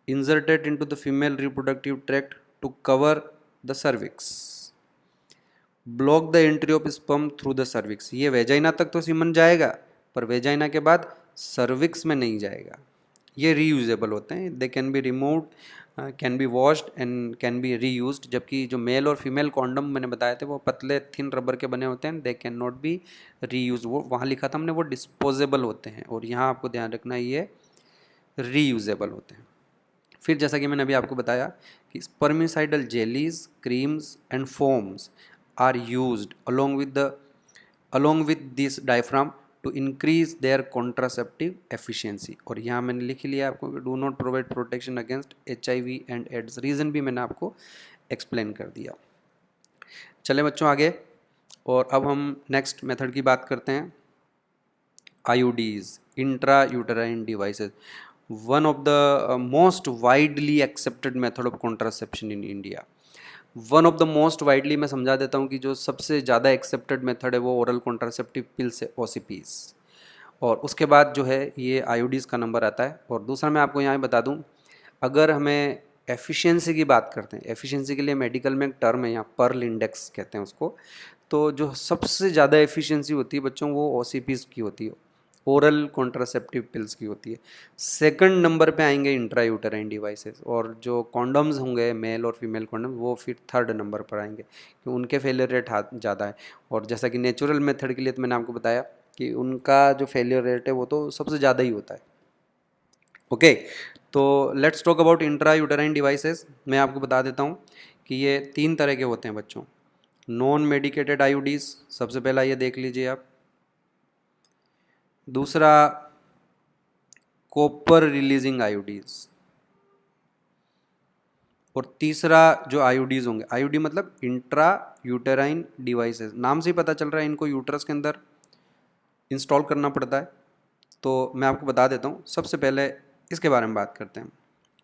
inserted into the female reproductive tract to cover the cervix, block the entry of sperm through the cervix। ये वेजाइना तक तो सीमन जाएगा, पर वेजाइना के बाद cervix में नहीं जाएगा। ये रीयूजेबल होते हैं, they can be removed, can be washed and can B reused. जबकि जो मेल और फीमेल कॉन्डम मैंने बताए थे वो पतले थिन रबर के बने होते हैं, they can not be reuse. वो वहाँ लिखा था हमने वो डिस्पोजेबल होते हैं, और यहाँ आपको ध्यान रखना है ये रीयूजेबल होते हैं। फिर जैसा कि मैंने अभी आपको बताया कि spermicidal jellies, creams and foams are used along with this diaphragm to increase their contraceptive efficiency। और यहाँ मैंने लिख लिया आपको, do not provide protection against HIV and AIDS. Reason भी मैंने आपको एक्सप्लेन कर दिया। चले बच्चों आगे, और अब हम नेक्स्ट मेथड की बात करते हैं। IUDs, intrauterine devices, one of the most widely accepted method of contraception in India. One of the most widely मैं समझा देता हूँ कि जो सबसे ज़्यादा एक्सेप्टेड मेथड है वो ओरल कॉन्ट्रासेप्टिव पिल्स है, OCPs। और उसके बाद जो है ये IUDs का नंबर आता है। और दूसरा मैं आपको यहाँ बता दूँ, अगर हमें एफिशिएंसी की बात करते हैं, एफिशिएंसी के लिए मेडिकल में एक टर्म है यहाँ, पर्ल इंडेक्स कहते हैं उसको। तो जो सबसे ज़्यादा एफिशिएंसी होती है बच्चों वो OCPs की होती है, ओरल कॉन्ट्रासेप्टिव पिल्स की होती है। सेकंड नंबर पे आएंगे इंट्रायूटराइन डिवाइसेस, और जो कॉन्डम्स होंगे मेल और फीमेल कॉन्डम वो फिर थर्ड नंबर पर आएंगे, क्योंकि उनके फेलियर रेट ज़्यादा है। और जैसा कि नेचुरल मेथड के लिए तो मैंने आपको बताया कि उनका जो फेलियर रेट है वो तो सबसे ज़्यादा ही होता है। ओके, तो let's talk about intrauterine devices. मैं आपको बता देता हूँ कि ये 3 तरह के होते हैं बच्चों। नॉन मेडिकेटेड IUDs, सबसे पहला ये देख लीजिए आप। दूसरा कॉपर रिलीजिंग IUDs। और तीसरा जो IUDs होंगे, IUD मतलब इंट्रा यूटेराइन डिवाइसेस, नाम से ही पता चल रहा है इनको यूट्रस के अंदर इंस्टॉल करना पड़ता है। तो मैं आपको बता देता हूँ, सबसे पहले इसके बारे में बात करते हैं,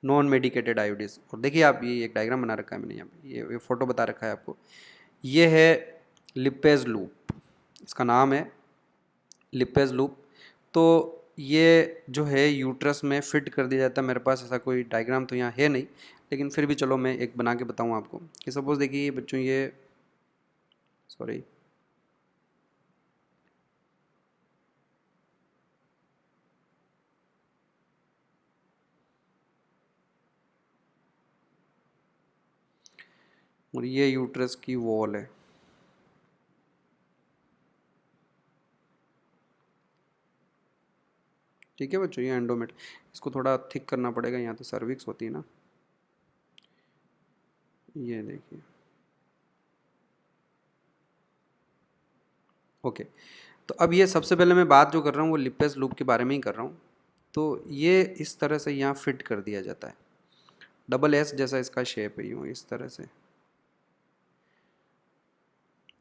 नॉन मेडिकेटेड IUDs। और देखिए आप, ये एक डायग्राम बना रखा है मैंने यहाँ पे, ये फोटो बता रखा है आपको। ये है लिपेज लूप, इसका नाम है लिपेज लूप। तो ये जो है यूट्रस में फिट कर दिया जाता है। मेरे पास ऐसा कोई डायग्राम तो यहाँ है नहीं, लेकिन फिर भी चलो मैं एक बना के बताऊँ आपको कि सपोज़ देखिए बच्चों, ये सॉरी और ये यूट्रस की वॉल है। ठीक है बच्चों, ये एंडोमेट, इसको थोड़ा थिक करना पड़ेगा, यहाँ तो सर्विक्स होती है ना। ये देखिए, ओके। तो अब ये सबसे पहले मैं बात जो कर रहा हूँ वो लिपेज लूप के बारे में ही कर रहा हूँ। तो ये इस तरह से यहाँ फिट कर दिया जाता है, डबल एस जैसा इसका शेप है, यूँ इस तरह से,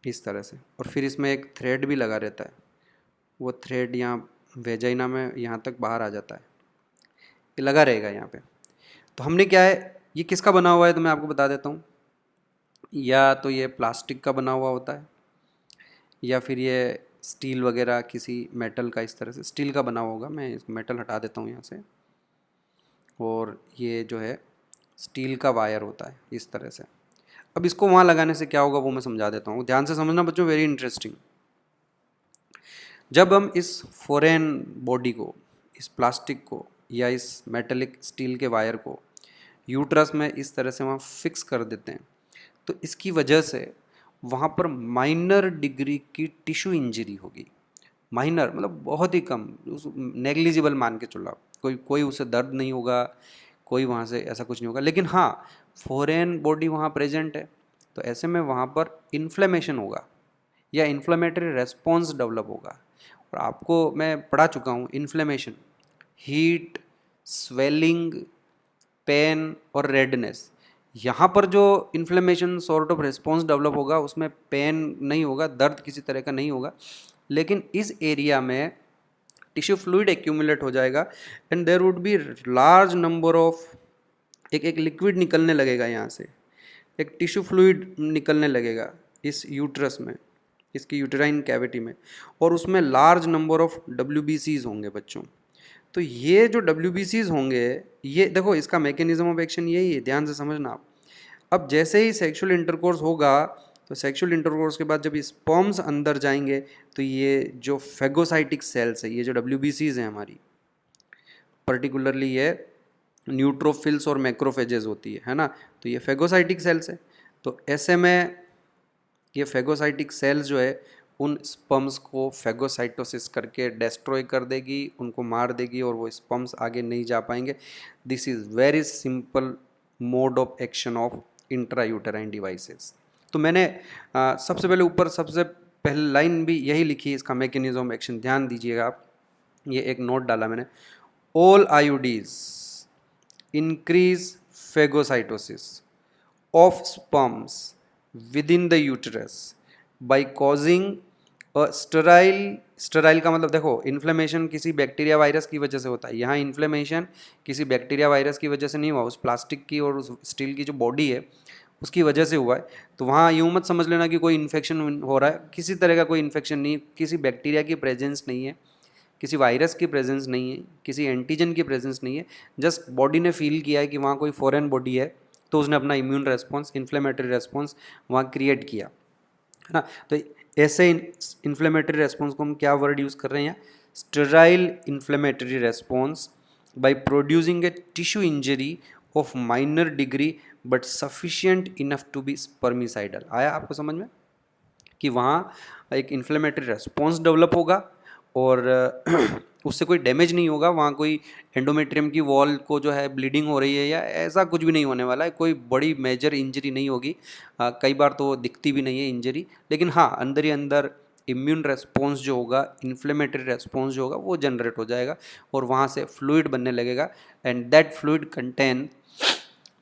इस तरह से। और फिर इसमें एक थ्रेड भी लगा रहता है, वो थ्रेड यहाँ वेजाइना में यहाँ तक बाहर आ जाता है, ये लगा रहेगा यहाँ पे। तो हमने क्या है, ये किसका बना हुआ है तो मैं आपको बता देता हूँ। या तो ये प्लास्टिक का बना हुआ होता है, या फिर ये स्टील वगैरह किसी मेटल का, इस तरह से स्टील का बना हुआ होगा। मैं इस मेटल हटा देता हूँ यहाँ से। और ये जो है स्टील का वायर होता है इस तरह से। अब इसको वहाँ लगाने से क्या होगा वो मैं समझा देता हूँ, ध्यान से समझना बच्चों, वेरी इंटरेस्टिंग। जब हम इस फॉरेन बॉडी को, इस प्लास्टिक को या इस मेटेलिक स्टील के वायर को यूट्रस में इस तरह से वहाँ फिक्स कर देते हैं, तो इसकी वजह से वहाँ पर माइनर डिग्री की टिश्यू इंजरी होगी। माइनर मतलब बहुत ही कम, उस नेग्लिजिबल मान के चलो आप, कोई कोई उसे दर्द नहीं होगा, कोई वहाँ से ऐसा कुछ नहीं होगा। लेकिन हाँ, फॉरेन बॉडी वहाँ प्रेजेंट है, तो ऐसे में वहाँ पर इन्फ्लेमेशन होगा या इन्फ्लेमेटरी रेस्पॉन्स डेवलप होगा। और आपको मैं पढ़ा चुका हूँ, इन्फ्लेमेशन, हीट, स्वेलिंग, पेन और रेडनेस, यहाँ पर जो inflammation sort of response develop होगा उसमें पेन नहीं होगा, दर्द किसी तरह का नहीं होगा, लेकिन इस एरिया में टिश्यू फ्लूइड एक्यूमुलेट हो जाएगा and there would be large number of, एक एक लिक्विड निकलने लगेगा यहाँ से, एक टिश्यू फ्लूइड निकलने लगेगा इस यूट्रस में, इसकी यूटेराइन कैविटी में, और उसमें लार्ज नंबर ऑफ WBCs होंगे बच्चों। तो ये जो WBCs होंगे, ये देखो इसका मैकेनिज्म ऑफ एक्शन यही है, ध्यान से समझना आप। अब जैसे ही सेक्सुअल इंटरकोर्स होगा, तो सेक्सुअल इंटरकोर्स के बाद जब स्पर्म्स अंदर जाएंगे, तो ये जो फेगोसाइटिक सेल्स है, ये जो WBCs हैं हमारी, पर्टिकुलरली ये न्यूट्रोफिल्स और मैक्रोफेजेस होती है ना, तो ये फेगोसाइटिक सेल्स है। तो ऐसे में ये फेगोसाइटिक सेल्स जो है उन स्पर्म्स को फेगोसाइटोसिस करके डेस्ट्रॉय कर देगी, उनको मार देगी, और वो स्पर्म्स आगे नहीं जा पाएंगे। This is very simple mode of action of intrauterine devices. तो मैंने सबसे पहले ऊपर सबसे पहले लाइन भी यही लिखी है, इसका मैकेनिज्म एक्शन ध्यान दीजिएगा आप, ये एक नोट डाला मैंने। All IUDs increase phagocytosis of sperms within the uterus by causing a sterile sterile का मतलब देखो, इन्फ्लेमेशन किसी बैक्टीरिया वायरस की वजह से होता है, यहाँ इन्फ्लेमेशन किसी बैक्टीरिया वायरस की वजह से नहीं हुआ, उस प्लास्टिक की और उस स्टील की जो बॉडी है उसकी वजह से हुआ है। तो वहाँ यूँ मत समझ लेना कि कोई इन्फेक्शन हो रहा है, किसी तरह का कोई इन्फेक्शन नहीं, किसी बैक्टीरिया की प्रेजेंस नहीं है, किसी वायरस की प्रेजेंस नहीं है, किसी एंटीजन की प्रेजेंस नहीं है। जस्ट बॉडी ने फील किया है कि वहाँ कोई फॉरेन बॉडी है, तो उसने अपना इम्यून रेस्पॉन्स, इन्फ्लेमेटरी रेस्पॉन्स वहाँ क्रिएट किया, है ना। तो ऐसे इन्फ्लेमेटरी रेस्पॉन्स को हम क्या वर्ड यूज़ कर रहे हैं, sterile inflammatory response by producing a tissue injury of minor degree but sufficient enough to be spermicidal. आया आपको समझ में कि वहाँ एक इन्फ्लेमेटरी रेस्पॉन्स डेवलप होगा और उससे कोई डैमेज नहीं होगा, वहाँ कोई एंडोमेट्रियम की वॉल को जो है ब्लीडिंग हो रही है या ऐसा कुछ भी नहीं होने वाला है, कोई बड़ी मेजर इंजरी नहीं होगी। कई बार तो दिखती भी नहीं है इंजरी, लेकिन हाँ अंदर ही अंदर इम्यून रेस्पॉन्स जो होगा, इन्फ्लेमेटरी रेस्पॉन्स जो होगा वो जनरेट हो जाएगा और वहाँ से फ्लूइड बनने लगेगा and that fluid contain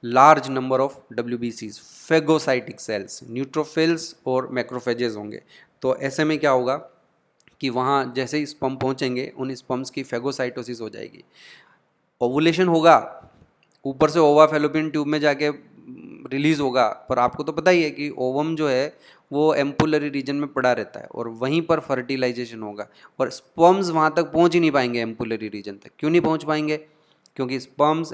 large number of WBCs, phagocytic cells, neutrophils और मैक्रोफेजेस होंगे। तो ऐसे में क्या होगा कि वहाँ जैसे ही स्पर्म पहुँचेंगे उन स्पर्म्स की फेगोसाइटोसिस हो जाएगी, ओवुलेशन होगा, ऊपर से ओवा फैलोपियन ट्यूब में जाके रिलीज होगा। पर आपको तो पता ही है कि ओवम जो है वो एम्पुलरी रीजन में पड़ा रहता है और वहीं पर फर्टिलाइजेशन होगा और स्पर्म्स वहाँ तक पहुँच ही नहीं पाएंगे एम्पुलरी रीजन तक। क्यों नहीं पहुँच पाएंगे? क्योंकि स्पर्म्स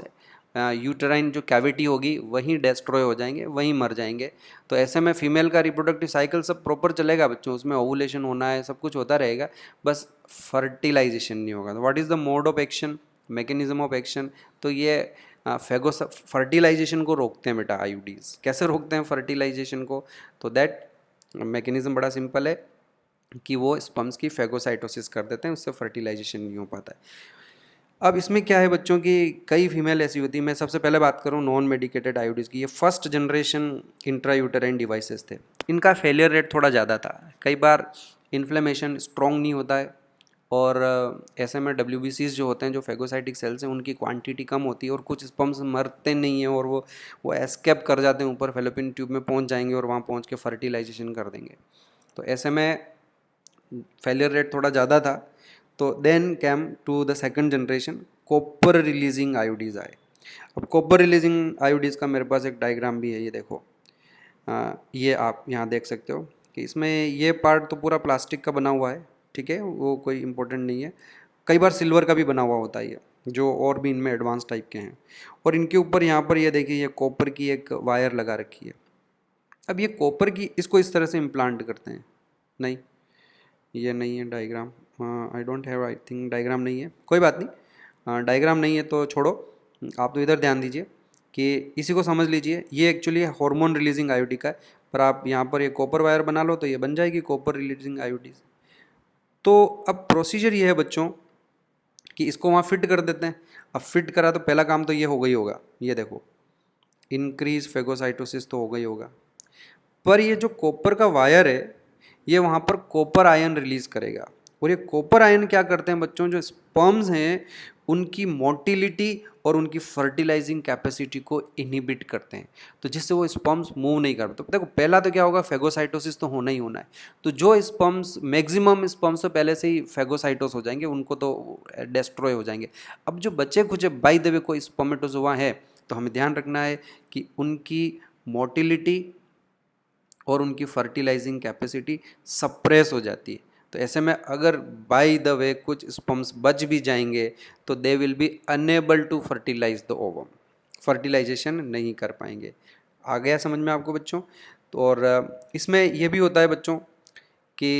यूटेराइन जो कैविटी होगी वहीं डिस्ट्रॉय हो जाएंगे, वहीं मर जाएंगे। तो ऐसे में फीमेल का रिप्रोडक्टिव साइकिल सब प्रॉपर चलेगा बच्चों, उसमें ओवुलेशन होना है, सब कुछ होता रहेगा, बस फर्टिलाइजेशन नहीं होगा। तो what is the mode of action, mechanism of action? तो ये फर्टिलाइजेशन को रोकते हैं बेटा आईयूडीज। कैसे रोकते हैं फर्टिलाइजेशन को? तो दैट मैकेनिज्म बड़ा सिंपल है कि वो स्पर्म्स की फेगोसाइटोसिस कर देते हैं, उससे फर्टिलाइजेशन नहीं हो पाता है। अब इसमें क्या है बच्चों की, कई फीमेल ऐसी होती है, मैं सबसे पहले बात करूँ नॉन मेडिकेटेड आईयूडीज की, ये फर्स्ट जनरेशन इंट्रायूटेराइन डिवाइसेस थे, इनका फेलियर रेट थोड़ा ज़्यादा था। कई बार इन्फ्लेमेशन स्ट्रॉन्ग नहीं होता है और ऐसे में WBCs जो होते हैं, जो फेगोसाइटिक सेल्स हैं, उनकी क्वांटिटी कम होती है और कुछ स्पर्म्स मरते नहीं हैं और वो एस्केप कर जाते हैं, ऊपर फेलोपियन ट्यूब में पहुंच जाएंगे और वहाँ पहुंच के फर्टिलाइजेशन कर देंगे। तो ऐसे में फेलियर रेट थोड़ा ज़्यादा था। तो then came to the second generation, copper releasing IUDs आए। अब कॉपर रिलीजिंग आईयूडीज का मेरे पास एक डायग्राम भी है, ये देखो। ये आप यहाँ देख सकते हो कि इसमें ये पार्ट तो पूरा प्लास्टिक का बना हुआ है, ठीक है, वो कोई इम्पोर्टेंट नहीं है। कई बार सिल्वर का भी बना हुआ होता है ये, जो और भी इनमें एडवांस टाइप के हैं। और इनके ऊपर यहाँ पर ये देखिए, ये कॉपर की एक वायर लगा रखी है। अब ये कॉपर की, इसको इस तरह से इम्प्लांट करते हैं। नहीं, ये नहीं है diagram, I don't have, I think diagram नहीं है, कोई बात नहीं, डायग्राम नहीं है तो छोड़ो, आप तो इधर ध्यान दीजिए कि इसी को समझ लीजिए। ये एक्चुअली हार्मोन रिलीजिंग आईयूडी का है, पर आप यहाँ पर ये कॉपर वायर बना लो तो ये बन जाएगी कॉपर रिलीजिंग आईयूडी। तो अब प्रोसीजर ये है बच्चों कि इसको वहाँ फिट कर देते हैं। अब फिट करा तो पहला काम तो ये हो गई होगा, ये देखो इंक्रीज फेगोसाइटोसिस तो हो गई होगा, पर ये जो कॉपर का वायर है ये वहाँ पर कॉपर आयन रिलीज करेगा। और ये कॉपर आयन क्या करते हैं बच्चों, जो स्पर्म्स हैं उनकी मोटिलिटी और उनकी फर्टिलाइजिंग कैपेसिटी को इनहिबिट करते हैं, तो जिससे वो स्पर्म्स मूव नहीं कर पाते। तो देखो पहला तो क्या होगा, फेगोसाइटोसिस तो होना ही होना है। तो जो स्पर्म्स, मैक्सिमम स्पर्म्स तो पहले से ही फेगोसाइटोस हो जाएंगे, उनको तो डिस्ट्रॉय हो जाएंगे। अब जो बच्चे कुछ बाय द वे कोई स्पर्मेटोजोआ है, तो हमें ध्यान रखना है कि उनकी मोटिलिटी और उनकी फर्टिलाइजिंग कैपेसिटी सप्रेस हो जाती है। तो ऐसे में अगर बाय द वे कुछ स्पर्म्स बच भी जाएंगे तो they will be unable to fertilize the ovum, fertilization नहीं कर पाएंगे। आ गया समझ में आपको बच्चों? तो और इसमें यह भी होता है बच्चों कि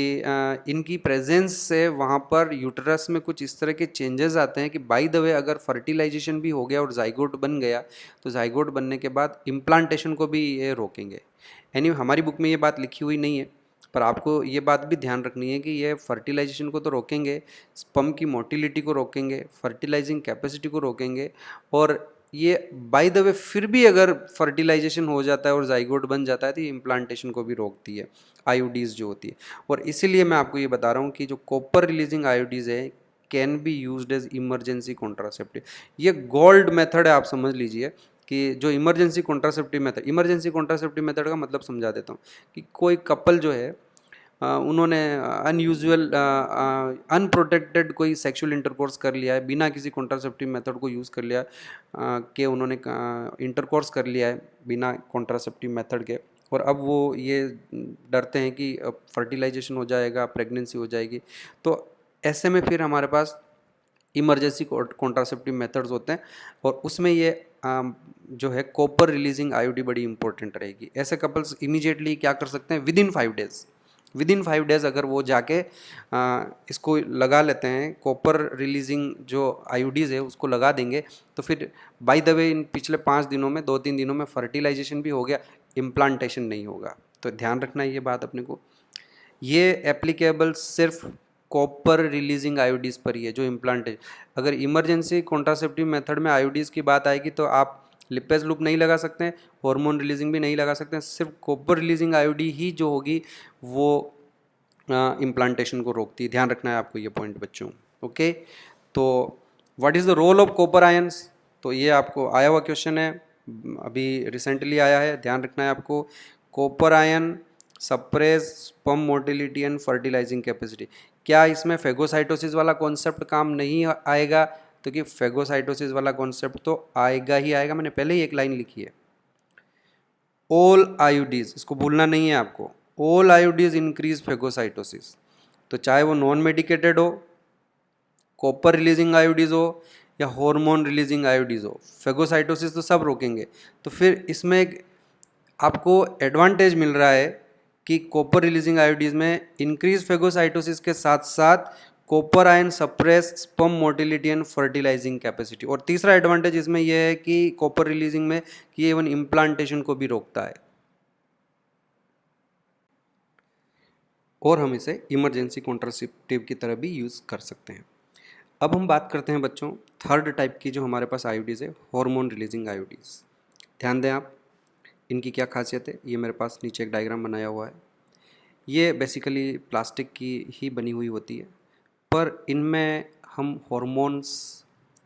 इनकी प्रेजेंस से वहाँ पर यूटरस में कुछ इस तरह के चेंजेस आते हैं कि बाय द वे अगर फर्टिलाइजेशन भी हो गया और जाइगोट बन गया, तो जाइगोट बनने के बाद इम्प्लांटेशन को भी ये रोकेंगे। हमारी बुक में ये बात लिखी हुई नहीं है, पर आपको ये बात भी ध्यान रखनी है कि ये फर्टिलाइजेशन को तो रोकेंगे, स्पर्म की मोटिलिटी को रोकेंगे, फर्टिलाइजिंग कैपेसिटी को रोकेंगे, और ये बाय द वे फिर भी अगर फर्टिलाइजेशन हो जाता है और जाइगोट बन जाता है तो ये इम्प्लांटेशन को भी रोकती है आईयूडीज़ जो होती है। और इसीलिए मैं आपको ये बता रहा हूँ कि जो कॉपर रिलीजिंग आईयूडीज़ है can be used as emergency contraceptive. ये गोल्ड मेथड है, आप समझ लीजिए कि जो इमरजेंसी कॉन्ट्रासेप्टिव मेथड का मतलब समझा देता हूँ कि कोई कपल जो है उन्होंने अनयूजुअल अनप्रोटेक्टेड कोई सेक्सुअल इंटरकोर्स कर लिया है, बिना किसी कॉन्ट्रासेप्टिव मेथड को यूज़ कर लिया कि उन्होंने इंटरकोर्स कर लिया है बिना कॉन्ट्रासेप्टिव मेथड के, और अब वो ये डरते हैं कि फर्टिलाइजेशन हो जाएगा, प्रेगनेंसी हो जाएगी। तो ऐसे में फिर हमारे पास इमरजेंसी कॉन्ट्रासेप्टिव मेथड्स होते हैं, और उसमें ये जो है कॉपर रिलीजिंग आईयूडी बड़ी इंपॉर्टेंट रहेगी। ऐसे कपल्स इमीडिएटली क्या कर सकते हैं, विद इन 5 डेज़ अगर वो जाके इसको लगा लेते हैं, कॉपर रिलीजिंग जो आईयूडीज़ है उसको लगा देंगे, तो फिर बाय द वे इन पिछले 5 दिनों में 2-3 दिनों में फर्टिलाइजेशन भी हो गया, इम्प्लांटेशन नहीं होगा। तो ध्यान रखना ये बात अपने को। ये एप्लीकेबल सिर्फ कॉपर रिलीजिंग आईयूडीज़ पर ही है जो इम्प्लांट है। अगर इमरजेंसी कॉन्ट्रासेप्टिव मेथड में आईयूडीज़ की बात आएगी तो आप लिपेज लूप नहीं लगा सकते हैं, हार्मोन रिलीजिंग भी नहीं लगा सकते हैं, सिर्फ कॉपर रिलीजिंग आईयूडी ही जो होगी वो इम्प्लांटेशन को रोकती है। ध्यान रखना है आपको ये पॉइंट बच्चों। ओके, तो what is the role of copper ions, तो ये आपको आया हुआ क्वेश्चन है, अभी रिसेंटली आया है, ध्यान रखना है आपको। Copper ion suppress sperm motility and fertilising capacity. क्या इसमें फेगोसाइटोसिस वाला कॉन्सेप्ट काम नहीं आएगा, तो कि फेगोसाइटोसिस वाला कॉन्सेप्ट तो आएगा ही आएगा। मैंने पहले ही एक लाइन लिखी है, ऑल आईयूडीज, इसको भूलना नहीं है आपको, ऑल आईयूडीज इंक्रीज फेगोसाइटोसिस। तो चाहे वो नॉन मेडिकेटेड हो, कॉपर रिलीजिंग आईयूडीज हो या हार्मोन रिलीजिंग आईयूडीज हो, फेगोसाइटोसिस तो सब रोकेंगे। तो फिर इसमें एक आपको एडवांटेज मिल रहा है कि कॉपर रिलीजिंग आईयूडीज में इंक्रीज फेगोसाइटोसिस के साथ साथ copper ion suppress sperm motility and fertilising capacity. और तीसरा एडवांटेज इसमें यह है कि कॉपर रिलीजिंग में कि इवन इम्प्लांटेशन को भी रोकता है, और हम इसे इमरजेंसी कॉन्ट्रासेप्टिव की तरह भी यूज़ कर सकते हैं। अब हम बात करते हैं बच्चों थर्ड टाइप की जो हमारे पास आईयूडीज़ है, हार्मोन रिलीजिंग आईयूडीज़। ध्यान दें आप, इनकी क्या खासियत है, ये मेरे पास नीचे एक डायग्राम बनाया हुआ है। ये बेसिकली प्लास्टिक की ही बनी हुई होती है, पर इनमें हम हॉर्मोन्स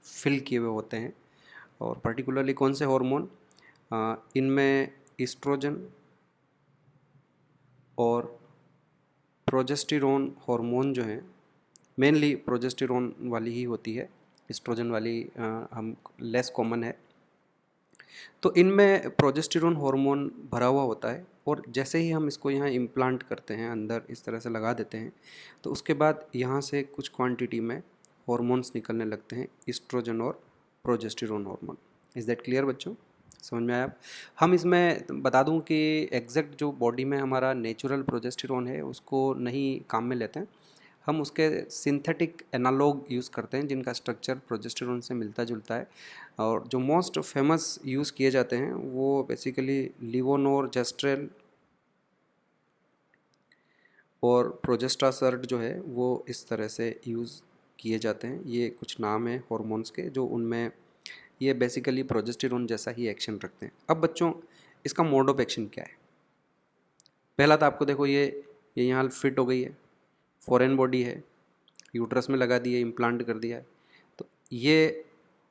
फिल किए हुए होते हैं, और पर्टिकुलरली कौन से हार्मोन, इनमें ईस्ट्रोजन और प्रोजेस्टेरोन हार्मोन जो हैं, मेनली प्रोजेस्टेरोन वाली ही होती है, एस्ट्रोजन वाली हम लेस कॉमन है। तो इनमें प्रोजेस्टेरोन हार्मोन भरा हुआ होता है, और जैसे ही हम इसको यहाँ इम्प्लांट करते हैं, अंदर इस तरह से लगा देते हैं, तो उसके बाद यहाँ से कुछ क्वांटिटी में हार्मोन्स निकलने लगते हैं, एस्ट्रोजन और progesterone hormone. Is that clear बच्चों, समझ में आया? हम इसमें बता दूं कि एग्जैक्ट जो बॉडी में हमारा नेचुरल प्रोजेस्टेरोन है उसको नहीं काम में लेते हैं, हम उसके सिंथेटिक एनालॉग यूज़ करते हैं जिनका स्ट्रक्चर प्रोजेस्टेरोन से मिलता जुलता है। और जो मोस्ट फेमस यूज़ किए जाते हैं वो बेसिकली लिवोनोर, जेस्ट्रेल और प्रोजेस्टासर्ट जो है वो इस तरह से यूज़ किए जाते हैं। ये कुछ नाम है हॉर्मोन्स के जो उनमें ये बेसिकली प्रोजेस्टेरोन जैसा ही एक्शन रखते हैं। अब बच्चों इसका मोड ऑफ एक्शन क्या है? पहला तो आपको देखो, ये यहाँ फिट हो गई है, फॉरेन बॉडी है, यूट्रस में लगा दिए, इम्प्लांट कर दिया है, तो ये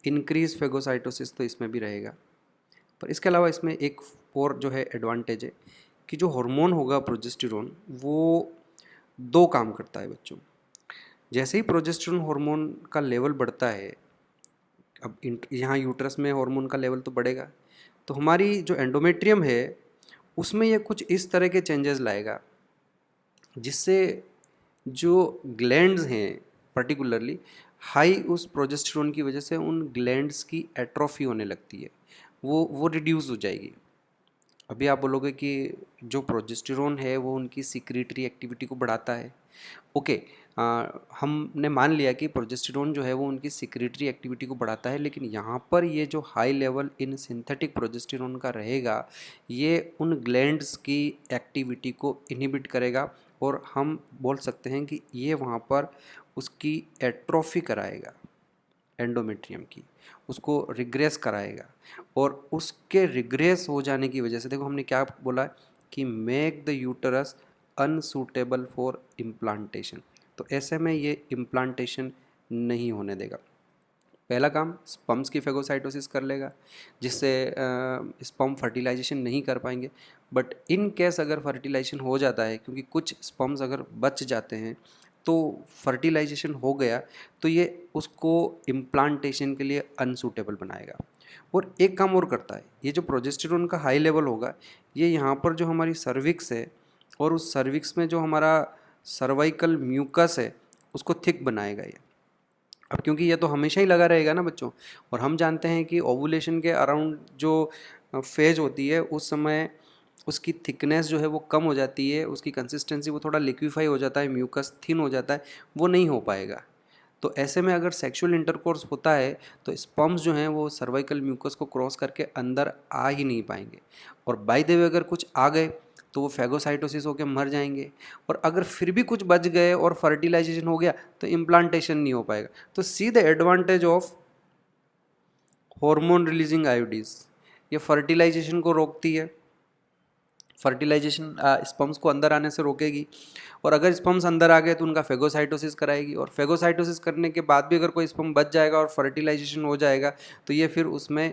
इंक्रीज फेगोसाइटोसिस तो इसमें भी रहेगा। पर इसके अलावा इसमें एक और जो है एडवांटेज है कि जो हार्मोन होगा प्रोजेस्टेरोन वो 2 काम करता है बच्चों। जैसे ही प्रोजेस्टेरोन हार्मोन का लेवल बढ़ता है, अब यहाँ यूट्रस में हार्मोन का लेवल तो बढ़ेगा, तो हमारी जो एंडोमेट्रियम है उसमें ये कुछ इस तरह के चेंजेस लाएगा जिससे जो ग्लैंड्स हैं पर्टिकुलरली हाई उस प्रोजेस्टेरोन की वजह से उन ग्लैंड्स की एट्रोफी होने लगती है, वो रिड्यूस हो जाएगी। अभी आप बोलोगे कि जो प्रोजेस्टेरोन है वो उनकी सिक्रीटरी एक्टिविटी को बढ़ाता है। ओके, हमने मान लिया कि प्रोजेस्टेरोन जो है वो उनकी सिक्रीटरी एक्टिविटी को बढ़ाता है, लेकिन यहाँ पर ये जो high level in synthetic progesterone का रहेगा ये उन ग्लैंड्स की एक्टिविटी को इनहिबिट करेगा, और हम बोल सकते हैं कि ये वहाँ पर उसकी एट्रोफी कराएगा, एंडोमेट्रियम की, उसको रिग्रेस कराएगा। और उसके रिग्रेस हो जाने की वजह से देखो हमने क्या बोला कि make the uterus unsuitable for implantation, तो ऐसे में ये इम्प्लांटेशन नहीं होने देगा। पहला काम स्पर्म्स की फेगोसाइटोसिस कर लेगा, जिससे स्पर्म फर्टिलाइजेशन नहीं कर पाएंगे। बट इन केस अगर फर्टिलाइजेशन हो जाता है, क्योंकि कुछ स्पर्म्स अगर बच जाते हैं तो फर्टिलाइजेशन हो गया तो ये उसको इम्प्लांटेशन के लिए अनसूटेबल बनाएगा। और एक काम और करता है, ये जो प्रोजेस्टेरोन का हाई लेवल होगा ये यहाँ पर जो हमारी सर्विक्स है और उस सर्विक्स में जो हमारा सर्वाइकल म्यूकस है उसको थिक बनाएगा ये। अब क्योंकि ये तो हमेशा ही लगा रहेगा ना बच्चों, और हम जानते हैं कि ओवुलेशन के अराउंड जो फेज होती है उस समय उसकी थिकनेस जो है वो कम हो जाती है, उसकी कंसिस्टेंसी वो थोड़ा लिक्विफाई हो जाता है, म्यूकस थिन हो जाता है, वो नहीं हो पाएगा। तो ऐसे में अगर सेक्सुअल इंटरकोर्स होता है तो स्पर्म्स जो हैं वो सर्वाइकल म्यूकस को क्रॉस करके अंदर आ ही नहीं पाएंगे, और बाय द वे अगर कुछ आ गए तो वो फेगोसाइटोसिस होकर मर जाएंगे। और अगर फिर भी कुछ बच गए और फर्टिलाइजेशन हो गया तो इम्प्लांटेशन नहीं हो पाएगा। तो see the advantage of hormone releasing आयोडीज, ये फर्टिलाइजेशन को रोकती है, फर्टिलाइजेशन स्पर्म्स को अंदर आने से रोकेगी, और अगर स्पर्म्स अंदर आ गए तो उनका फेगोसाइटोसिस कराएगी, और फेगोसाइटोसिस करने के बाद भी अगर कोई स्पर्म बच जाएगा और फर्टिलाइजेशन हो जाएगा तो ये फिर उसमें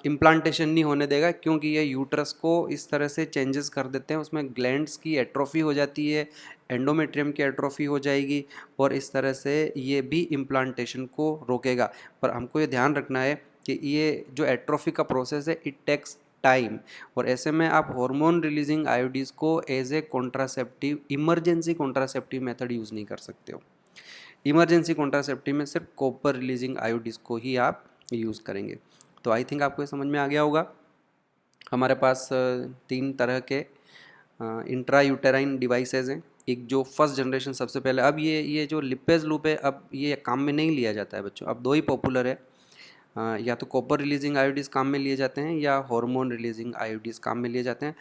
इम्प्लांटेशन नहीं होने देगा, क्योंकि ये यूट्रस को इस तरह से चेंजेस कर देते हैं, उसमें ग्लैंड्स की एट्रोफी हो जाती है, एंडोमेट्रियम की एट्रोफी हो जाएगी, और इस तरह से ये भी इम्प्लांटेशन को रोकेगा। पर हमको ये ध्यान रखना है कि ये जो एट्रोफी का प्रोसेस है इट टेक्स टाइम, और ऐसे में आप हार्मोन रिलीजिंग आयोडीज को as a contraceptive, emergency contraceptive method use नहीं कर सकते हो। इमरजेंसी कॉन्ट्रासेप्टिव में सिर्फ कॉपर रिलीजिंग आयोडीज को ही आप यूज़ करेंगे। तो आई थिंक आपको ये समझ में आ गया होगा। हमारे पास 3 तरह के इंट्रा यूटेराइन डिवाइसेज हैं। एक जो फर्स्ट जनरेशन सबसे पहले, अब ये जो लिपेज लूप है अब ये काम में नहीं लिया जाता है बच्चों, अब 2 ही पॉपुलर है, या तो कॉपर रिलीजिंग आयोडीज काम में लिए जाते हैं या हार्मोन रिलीजिंग आयोडीज काम में लिए जाते हैं।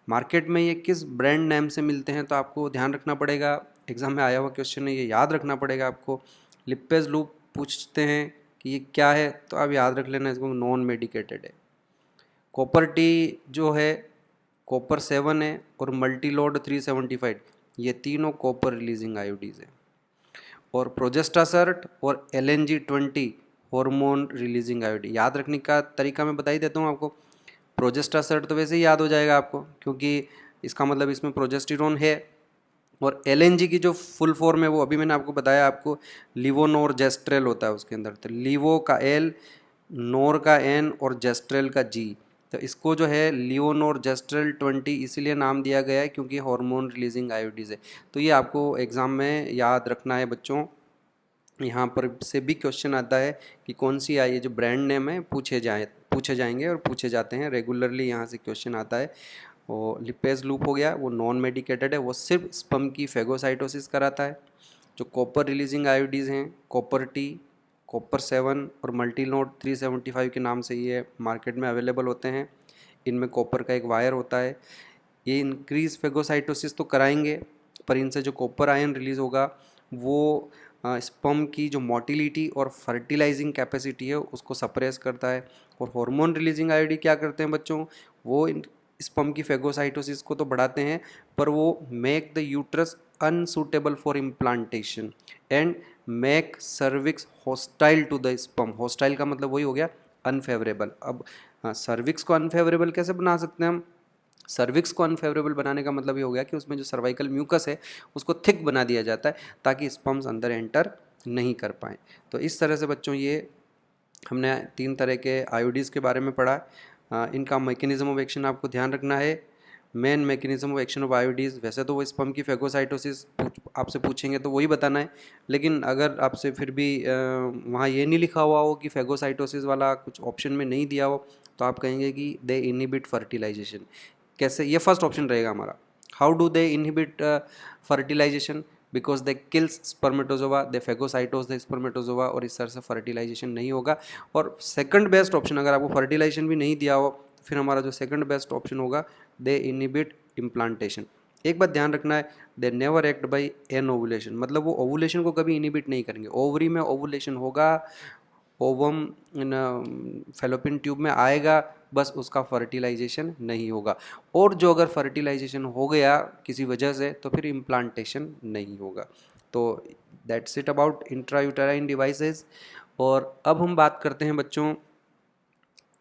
मार्केट में ये किस ब्रांड नेम से मिलते हैं तो आपको ध्यान रखना पड़ेगा, एग्जाम में आया हुआ क्वेश्चन है, ये याद रखना पड़ेगा आपको। लिपेज लूप पूछते हैं कि ये क्या है तो आप याद रख लेना, इसको नॉन मेडिकेटेड है। कॉपर टी जो है कॉपर 7 है, और मल्टीलोड 375, ये तीनों कॉपर रिलीजिंग आयोडीज है। और प्रोजेस्टासर्ट और LNG-20 हार्मोन रिलीजिंग आयोडी। याद रखने का तरीका मैं बता ही देता हूँ आपको। प्रोजेस्टासर्ट तो वैसे ही याद हो जाएगा आपको, क्योंकि इसका मतलब इसमें प्रोजेस्टेरोन है, और LNG की जो फुल फॉर्म है वो अभी मैंने आपको बताया, आपको लिवोनोरजेस्ट्रेल होता है उसके अंदर। तो लिवो का L, नोर का N और जेस्ट्रेल का G, तो इसको जो है लिवोनोरजेस्ट्रेल 20 इसीलिए नाम दिया गया है क्योंकि हार्मोन रिलीजिंग आयोडीज है। तो ये आपको एग्ज़ाम में याद रखना है बच्चों। यहाँ पर से भी क्वेश्चन आता है कि कौन सी आई, ये जो ब्रांड नेम है पूछे जाएंगे और पूछे जाते हैं रेगुलरली, यहाँ से क्वेश्चन आता है। और लिपेज लूप हो गया, वो नॉन मेडिकेटेड है, वो सिर्फ स्पर्म की फेगोसाइटोसिस कराता है। जो कॉपर रिलीजिंग आयोडीज हैं, कॉपर टी, कॉपर 7 और मल्टीलोड 375 के नाम से ये मार्केट में अवेलेबल होते हैं। इनमें कॉपर का एक वायर होता है। ये इंक्रीज फेगोसाइटोसिस तो कराएंगे, पर इनसे जो कॉपर आयन रिलीज़ होगा वो स्पर्म की जो मोटिलिटी और फर्टिलाइजिंग कैपेसिटी है उसको सप्रेस करता है। और हार्मोन रिलीजिंग आयोडी क्या करते हैं बच्चों, वो स्पर्म की फेगोसाइटोसिस को तो बढ़ाते हैं, पर वो make the uterus unsuitable for implantation and make cervix hostile to the sperm. Hostile का मतलब वही हो गया अनफेवरेबल। अब सर्विक्स को अनफेवरेबल कैसे बना सकते हैं हम, सर्विक्स को अनफेवरेबल बनाने का मतलब ये हो गया कि उसमें जो सर्वाइकल म्यूकस है उसको थिक बना दिया जाता है ताकि स्पर्म्स अंदर एंटर नहीं कर पाएँ। तो इस तरह से बच्चों ये हमने 3 तरह के आयोडीज़ के बारे में पढ़ा। इनका मैकेनिज्म ऑफ एक्शन आपको ध्यान रखना है। Main mechanism of action of IUDs, वैसे तो वो स्पर्म की फेगोसाइटोसिस आपसे पूछेंगे तो वही बताना है, लेकिन अगर आपसे फिर भी वहाँ ये नहीं लिखा हुआ हो कि फेगोसाइटोसिस वाला कुछ ऑप्शन में नहीं दिया हो तो आप कहेंगे कि दे इनहिबिट फर्टिलाइजेशन। कैसे, ये फर्स्ट ऑप्शन रहेगा हमारा। How do they inhibit fertilization, because they kills spermatozoa, they phagocytose the spermatozoa, और इस तरह से फर्टिलाइजेशन नहीं होगा। और सेकंड बेस्ट ऑप्शन, अगर आपको फर्टिलाइजेशन भी नहीं दिया हो फिर हमारा जो सेकंड बेस्ट ऑप्शन होगा, दे इनहिबिट इम्प्लांटेशन। एक बात ध्यान रखना है, they never act by anovulation, मतलब वो ओवुलेशन को कभी इनहिबिट नहीं करेंगे। ओवरी में ओवुलेशन होगा, ओवम फैलोपियन ट्यूब में आएगा, बस उसका फर्टिलाइजेशन नहीं होगा। और जो अगर फर्टिलाइजेशन हो गया किसी वजह से तो फिर इम्प्लांटेशन नहीं होगा। तो that's it about intrauterine devices. और अब हम बात करते हैं बच्चों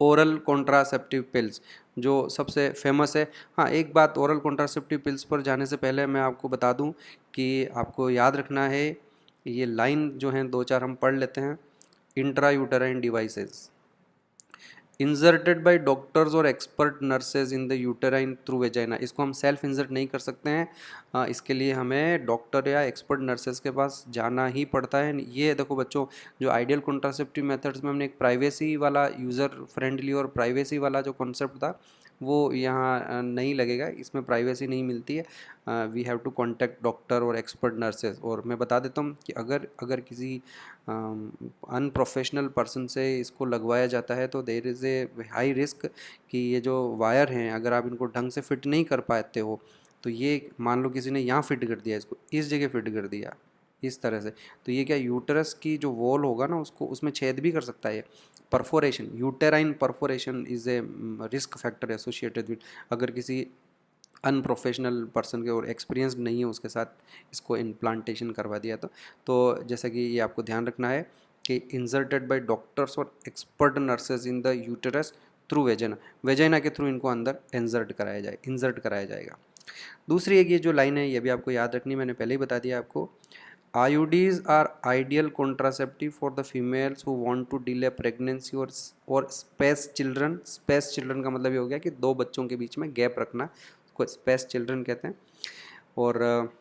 ओरल कॉन्ट्रासेप्टिव पिल्स जो सबसे फेमस है। हाँ, एक बात ओरल कॉन्ट्रासेप्टिव पिल्स पर जाने से पहले मैं आपको बता दूं कि आपको याद रखना है, ये लाइन जो हैं दो चार हम पढ़ लेते हैं। Intra uterine devices inserted by doctors और expert nurses in the uterine through vagina. इसको हम सेल्फ इंसर्ट नहीं कर सकते हैं, इसके लिए हमें डॉक्टर या एक्सपर्ट नर्सेज के पास जाना ही पड़ता है। ये देखो बच्चों, जो आइडियल कॉन्ट्रासेप्टिव मेथड्स में हमने एक प्राइवेसी वाला, यूज़र फ्रेंडली और प्राइवेसी वाला जो कॉन्सेप्ट था वो यहाँ नहीं लगेगा, इसमें प्राइवेसी नहीं मिलती है। We have to contact doctor और एक्सपर्ट नर्सेज। और मैं बता देता हूँ कि अगर अगर किसी अनप्रोफेशनल पर्सन से इसको लगवाया जाता है तो there is a high risk कि ये जो वायर हैं अगर आप इनको ढंग से फिट नहीं कर पाते हो तो ये मान लो किसी ने यहाँ फिट कर दिया, इसको इस जगह फिट कर दिया इस तरह से, तो ये क्या यूटरस की जो वॉल होगा ना उसको उसमें छेद भी कर सकता है। Perforation, uterine perforation is a risk factor associated with, अगर किसी अनप्रोफेशनल पर्सन के और एक्सपीरियंस नहीं है उसके साथ इसको इम्प्लांटेशन करवा दिया तो जैसा कि ये आपको ध्यान रखना है कि इंसर्टेड बाय डॉक्टर्स और expert nurses in the uterus through vagina, vagina के थ्रू इनको अंदर इंसर्ट कराया जाएगा। दूसरी एक ये जो लाइन है ये भी आपको याद रखनी, मैंने पहले ही बता दिया आपको। IUDs are ideal contraceptive for the females who want to delay pregnancy और स्पेस चिल्ड्रन। स्पेस चिल्ड्रन का मतलब ये हो गया कि दो बच्चों के बीच में गैप रखना, उसको स्पेस चिल्ड्रन कहते हैं। और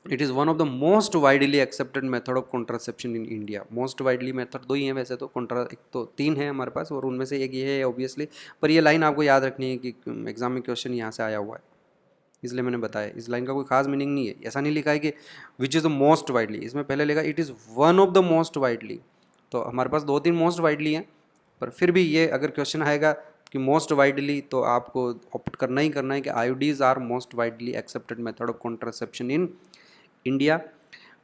it is one of the most widely accepted method of contraception in India. Most widely method दो ही हैं वैसे तो, एक तो तीन है हमारे पास और उनमें से एक ये है ऑब्वियसली, पर ये लाइन आपको याद रखनी है कि एग्जाम में क्वेश्चन यहाँ से आया हुआ है, इसलिए मैंने बताया। इस लाइन का कोई खास मीनिंग नहीं है, ऐसा नहीं लिखा है कि which is the most widely, इसमें पहले लिखा it is one of the most widely. तो हमारे पास दो तीन मोस्ट वाइडली हैं, पर फिर भी ये अगर क्वेश्चन आएगा कि मोस्ट वाइडली तो आपको ऑप्ट करना ही करना है कि IUDs are most widely accepted method of contraception in India.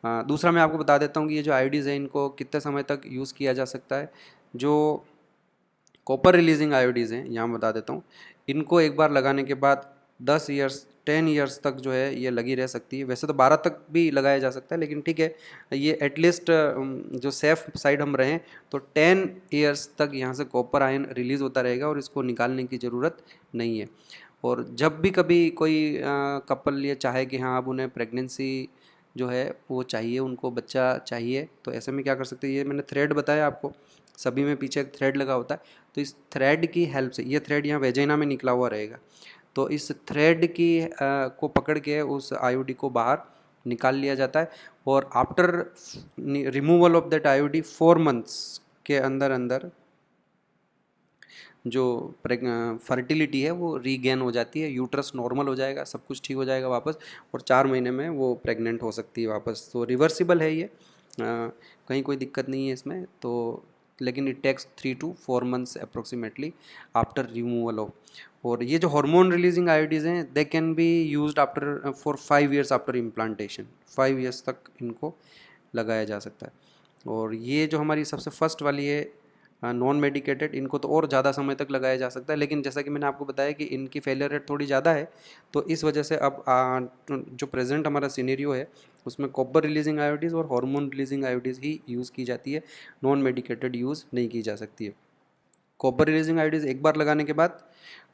दूसरा मैं आपको बता देता हूँ कि ये जो IUDs है इनको कितने समय तक यूज़ किया जा सकता है। जो कॉपर रिलीजिंग IUDs हैं यहाँ बता देता हूँ, इनको एक बार लगाने के बाद 10 ईयर्स तक जो है ये लगी रह सकती है। वैसे तो 12 तक भी लगाया जा सकता है, लेकिन ठीक है ये एटलीस्ट जो सेफ साइड हम रहें तो 10 ईयर्स तक यहाँ से कॉपर आयन रिलीज़ होता रहेगा और इसको निकालने की ज़रूरत नहीं है। और जब भी कभी कोई कपल ये चाहे कि हाँ अब उन्हें प्रेगनेंसी जो है वो चाहिए, उनको बच्चा चाहिए, तो ऐसे में क्या कर सकते हैं, ये मैंने थ्रेड बताया आपको, सभी में पीछे एक थ्रेड लगा होता है, तो इस थ्रेड की हेल्प से, ये थ्रेड यहाँ वेजाइना में निकला हुआ रहेगा, तो इस थ्रेड की को पकड़ के उस IUD को बाहर निकाल लिया जाता है। और after removal of that IUD 4 months के अंदर अंदर जो फर्टिलिटी है वो रीगेन हो जाती है, यूट्रस नॉर्मल हो जाएगा, सब कुछ ठीक हो जाएगा वापस, और 4 महीने में वो प्रेग्नेंट हो सकती है वापस। तो रिवर्सिबल है ये, कहीं कोई दिक्कत नहीं है इसमें तो, लेकिन it takes 3 to 4 months approximately after removal of. और ये जो हार्मोन रिलीजिंग IUDs हैं they can be used after for 5 years after implantation, 5 years तक इनको लगाया जा सकता है। और ये जो हमारी सबसे फर्स्ट वाली है नॉन मेडिकेटेड, इनको तो और ज़्यादा समय तक लगाया जा सकता है, लेकिन जैसा कि मैंने आपको बताया कि इनकी फेलियर रेट थोड़ी ज़्यादा है, तो इस वजह से अब जो प्रेजेंट हमारा सिनेरियो है उसमें कॉपर रिलीजिंग IUDs और हार्मोन रिलीजिंग IUDs ही यूज़ की जाती है, नॉन मेडिकेटेड यूज़ नहीं की जा सकती है। कॉपर रिलीजिंग IUDs एक बार लगाने के बाद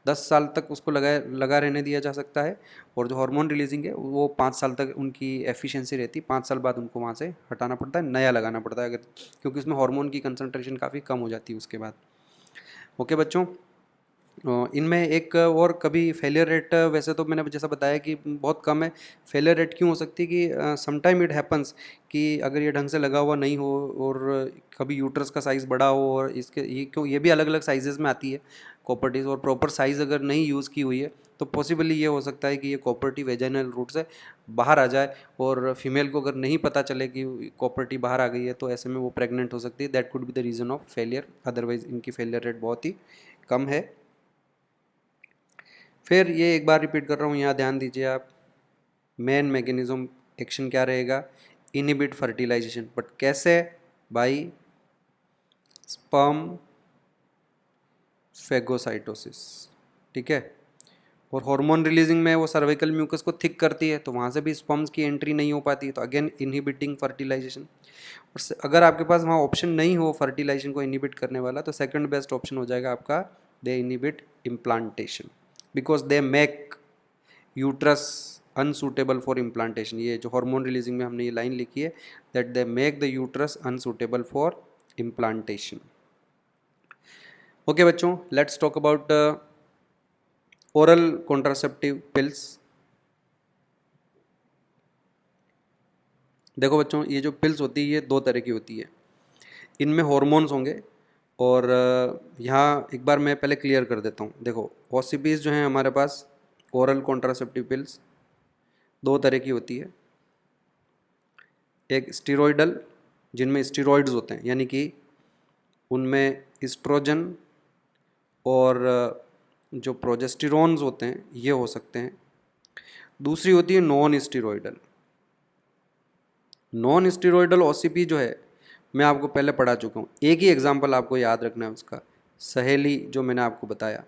10 साल तक उसको लगा रहने दिया जा सकता है, और जो हार्मोन रिलीजिंग है वो 5 साल तक उनकी एफिशिएंसी रहती है, 5 साल बाद उनको वहाँ से हटाना पड़ता है, नया लगाना पड़ता है, अगर क्योंकि उसमें हार्मोन की कंसंट्रेशन काफ़ी कम हो जाती है उसके बाद। ओके बच्चों, इनमें एक और कभी फेलियर रेट, वैसे तो मैंने जैसा बताया कि बहुत कम है। फेलियर रेट क्यों हो सकती है कि समटाइम इट हैपन्स कि अगर ये ढंग से लगा हुआ नहीं हो और कभी यूट्रस का साइज़ बड़ा हो, और इसके ये भी अलग अलग साइजेज़ में आती है कॉपर्टीज़, और प्रॉपर साइज़ अगर नहीं यूज़ की हुई है तो पॉसिबली ये हो सकता है कि ये कॉपर्टी वेजाइनल रूट से बाहर आ जाए, और फीमेल को अगर नहीं पता चले कि कॉपर्टी बाहर आ गई है तो ऐसे में वो प्रेग्नेंट हो सकती है। That could be the reason of failure, otherwise इनकी फेलियर रेट बहुत ही कम है। फिर ये एक बार रिपीट कर रहा हूँ, यहाँ ध्यान दीजिए आप, मेन मैकेनिज्म एक्शन क्या रहेगा, इनहिबिट फर्टिलाइजेशन, बट कैसे, बाई स्पर्म फेगोसाइटोसिस, ठीक है। और हार्मोन रिलीजिंग में वो सर्वाइकल म्यूकस को थिक करती है, तो वहाँ से भी स्पर्म्स की एंट्री नहीं हो पाती, तो अगेन इनहिबिटिंग फर्टिलाइजेशन। और अगर आपके पास वहाँ ऑप्शन नहीं हो फर्टिलाइजेशन को इनहिबिट करने वाला, तो सेकंड बेस्ट ऑप्शन हो जाएगा आपका they inhibit implantation, because they make uterus unsuitable for implantation. ये जो हार्मोन रिलीजिंग में हमने ये लाइन लिखी है, that they make the uterus unsuitable for implantation. Okay बच्चों, let's talk about oral contraceptive pills. देखो बच्चों, ये जो पिल्स होती है ये दो तरह की होती है, इनमें हॉर्मोन्स होंगे। और यहाँ एक बार मैं पहले क्लियर कर देता हूँ। देखो ओसीपीज जो हैं हमारे पास, ओरल कॉन्ट्रासेप्टिव पिल्स दो तरह की होती है। एक स्टीरॉयडल, जिनमें स्टीरॉयड्स होते हैं, यानी कि उनमें इस्ट्रोजन और जो प्रोजेस्टेरोन्स होते हैं ये हो सकते हैं। दूसरी होती है non steroidal. Non steroidal OCP जो है मैं आपको पहले पढ़ा चुका हूँ, एक ही एग्जांपल आपको याद रखना है उसका, सहेली जो मैंने आपको बताया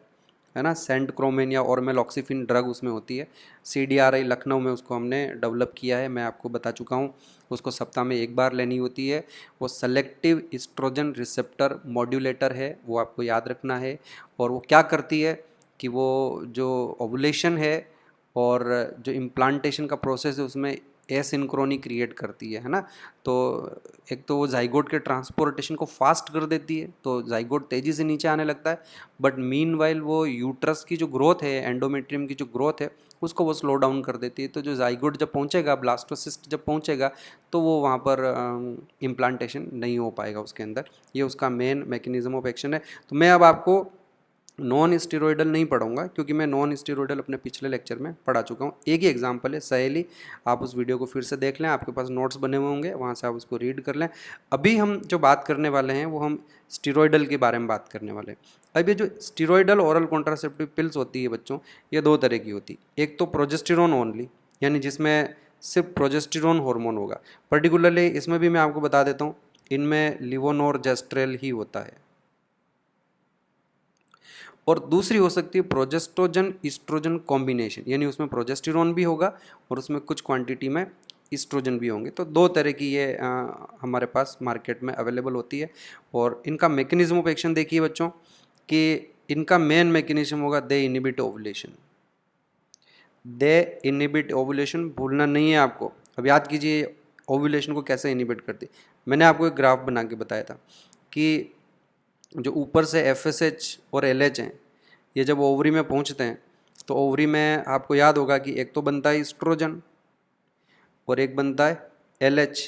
है ना, सेंटक्रोमेन या ऑर्मेलॉक्सिफिन ड्रग उसमें होती है। CDRI लखनऊ में उसको हमने डेवलप किया है, मैं आपको बता चुका हूँ। उसको सप्ताह में एक बार लेनी होती है। वो सेलेक्टिव इस्ट्रोजन रिसेप्टर मॉड्यूलेटर है, वो आपको याद रखना है। और वो क्या करती है कि वो जो ओवुलेशन है और जो इम्प्लांटेशन का प्रोसेस है उसमें एसिंक्रोनी क्रिएट करती है ना। तो एक तो वो जाइगोट के ट्रांसपोर्टेशन को फास्ट कर देती है, तो जाइगोट तेज़ी से नीचे आने लगता है। बट मीनवाइल वो यूट्रस की जो ग्रोथ है, एंडोमेट्रियम की जो ग्रोथ है, उसको वो स्लो डाउन कर देती है। तो जो जाइगोट जब पहुंचेगा, ब्लास्टोसिस्ट जब पहुंचेगा, तो वो वहाँ पर इम्प्लांटेशन नहीं हो पाएगा उसके अंदर। ये उसका मेन मैकेनिज्म ऑफ एक्शन है। तो मैं अब आपको नॉन स्टेरॉयडल नहीं पढ़ाऊंगा, क्योंकि मैं नॉन स्टेरॉयडल अपने पिछले लेक्चर में पढ़ा चुका हूँ। एक ही एग्जांपल है सहेली, आप उस वीडियो को फिर से देख लें, आपके पास नोट्स बने हुए होंगे, वहाँ से आप उसको रीड कर लें। अभी हम जो बात करने वाले हैं वो हम स्टेरॉयडल के बारे में बात करने वाले हैं। अब ये जो स्टेरॉयडल ओरल कॉन्ट्रासेप्टिव पिल्स होती है बच्चों, ये दो तरह की होती है। एक तो प्रोजेस्टेरोन ओनली, यानी जिसमें सिर्फ प्रोजेस्टेरोन हार्मोन होगा। पर्टिकुलरली इसमें भी मैं आपको बता देता हूँ, इनमें लिवोनोरजेस्ट्रेल ही होता है। और दूसरी हो सकती है प्रोजेस्ट्रोजन ईस्ट्रोजन कॉम्बिनेशन, यानी उसमें प्रोजेस्टेरोन भी होगा और उसमें कुछ क्वांटिटी में ईस्ट्रोजन भी होंगे। तो दो तरह की ये हमारे पास मार्केट में अवेलेबल होती है। और इनका मैकेनिज्म ऑफ एक्शन देखिए बच्चों, कि इनका मेन मैकेनिज्म होगा दे इनहिबिट ओवुलेशन। दे इनहिबिट ओवुलेशन भूलना नहीं है आपको। अब याद कीजिए ओवुलेशन को कैसे इनहिबिट करती। मैंने आपको एक ग्राफ बना के बताया था कि जो ऊपर से FSH और LH हैं, ये जब ओवरी में पहुंचते हैं तो ओवरी में आपको याद होगा कि एक तो बनता है इस्ट्रोजन और एक बनता है LH।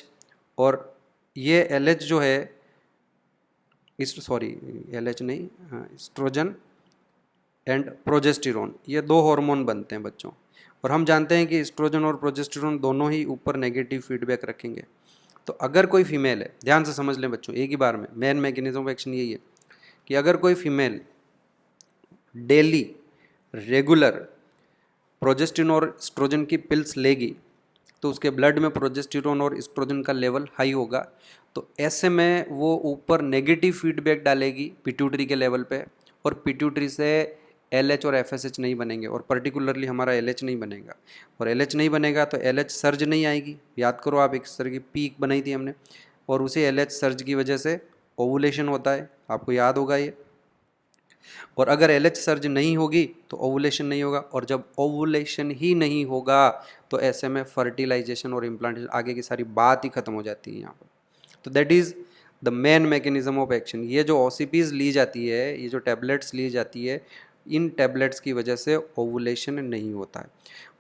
और ये LH जो है LH नहीं, हाँ, इस्ट्रोजन एंड प्रोजेस्टेरोन, ये दो हार्मोन बनते हैं बच्चों। और हम जानते हैं कि इस्ट्रोजन और प्रोजेस्टेरोन दोनों ही ऊपर नेगेटिव फीडबैक रखेंगे। तो अगर कोई फीमेल है, ध्यान से समझ लें बच्चों एक ही बार में, मेन मैकेनिज्म ऑफ एक्शन यही है कि अगर कोई फीमेल डेली रेगुलर प्रोजेस्टेरोन और एस्ट्रोजन की पिल्स लेगी, तो उसके ब्लड में प्रोजेस्टेरोन और एस्ट्रोजन का लेवल हाई होगा। तो ऐसे में वो ऊपर नेगेटिव फीडबैक डालेगी पिट्यूटरी के लेवल पे, और पिट्यूटरी से LH और FSH नहीं बनेंगे, और पर्टिकुलरली हमारा LH नहीं बनेगा। और LH नहीं बनेगा तो LH सर्ज नहीं आएगी। याद करो आप, एक तरह की पीक बनाई थी हमने, और उसी LH सर्ज की वजह से ओवुलेशन होता है, आपको याद होगा ये। और अगर LH सर्ज नहीं होगी तो ओवुलेशन नहीं होगा, और जब ओवुलेशन ही नहीं होगा तो ऐसे में फर्टिलाइजेशन और इम्प्लांटेशन, आगे की सारी बात ही खत्म हो जाती है यहाँ पर। तो that is the main mechanism of action. ये जो OCPs ली जाती है, ये जो टैबलेट्स ली जाती है, इन टैबलेट्स की वजह से ओवुलेशन नहीं होता है।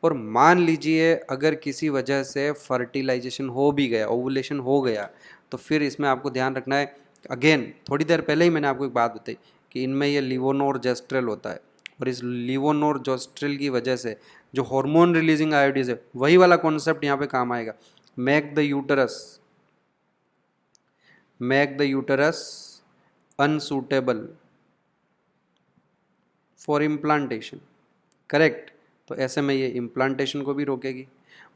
और मान लीजिए अगर किसी वजह से फर्टिलाइजेशन हो भी गया, ओवुलेशन हो गया, तो फिर इसमें आपको ध्यान रखना है, अगेन थोड़ी देर पहले ही मैंने आपको एक बात बताई कि इनमें ये लिवोनोरजेस्ट्रेल होता है, और इस लिवोनोरजेस्ट्रेल की वजह से जो हार्मोन रिलीजिंग आयोडीज है, वही वाला कॉन्सेप्ट यहाँ पे काम आएगा, make the uterus unsuitable for implantation, correct. तो ऐसे में ये इम्प्लांटेशन को भी रोकेगी।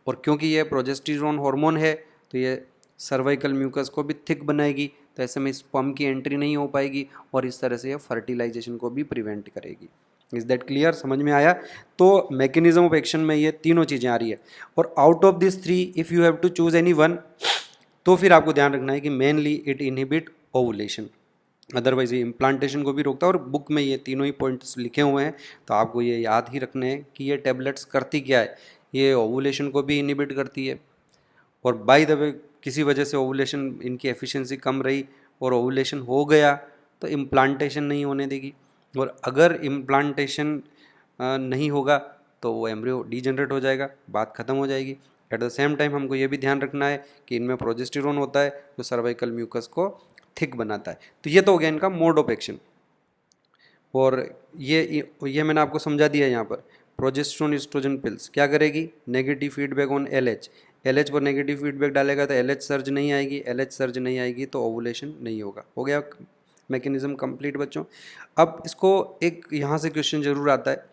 और क्योंकि ये प्रोजेस्टेरोन हार्मोन है, तो ये सर्वाइकल म्यूकस को भी थिक बनाएगी, तो ऐसे में स्पर्म की एंट्री नहीं हो पाएगी, और इस तरह से ये फर्टिलाइजेशन को भी प्रिवेंट करेगी। Is that clear? समझ में आया? तो मैकेनिज्म ऑफ एक्शन में ये तीनों चीज़ें आ रही है, और out of this three if you have to choose any one, तो फिर आपको ध्यान रखना है कि mainly it inhibit ovulation, otherwise ये इम्प्लांटेशन को भी रोकता है। और बुक में ये तीनों ही पॉइंट्स लिखे हुए हैं, तो आपको ये याद ही रखने हैं कि ये टेबलेट्स करती क्या है। ये ओवुलेशन को भी इनहिबिट करती है, और बाय द वे किसी वजह से ओवुलेशन इनकी एफिशिएंसी कम रही और ओवुलेशन हो गया तो इम्प्लांटेशन नहीं होने देगी, और अगर इम्प्लांटेशन नहीं होगा तो वो एम्ब्रियो डीजनरेट हो जाएगा, बात ख़त्म हो जाएगी। एट द सेम टाइम हमको ये भी ध्यान रखना है कि इनमें प्रोजेस्टेरोन होता है जो सर्वाइकल म्यूकस को थिक बनाता है। तो ये तो हो गया इनका मोड ऑफ एक्शन, और ये मैंने आपको समझा दिया यहाँ पर। प्रोजेस्टेरोन एस्ट्रोजन पिल्स क्या करेगी? Negative feedback on LH, LH पर नेगेटिव फीडबैक डालेगा तो एलएच सर्ज नहीं आएगी, एलएच सर्ज नहीं आएगी तो ओवुलेशन नहीं होगा। हो गया मैकेनिज्म कंप्लीट बच्चों। अब इसको एक यहाँ से क्वेश्चन जरूर आता है,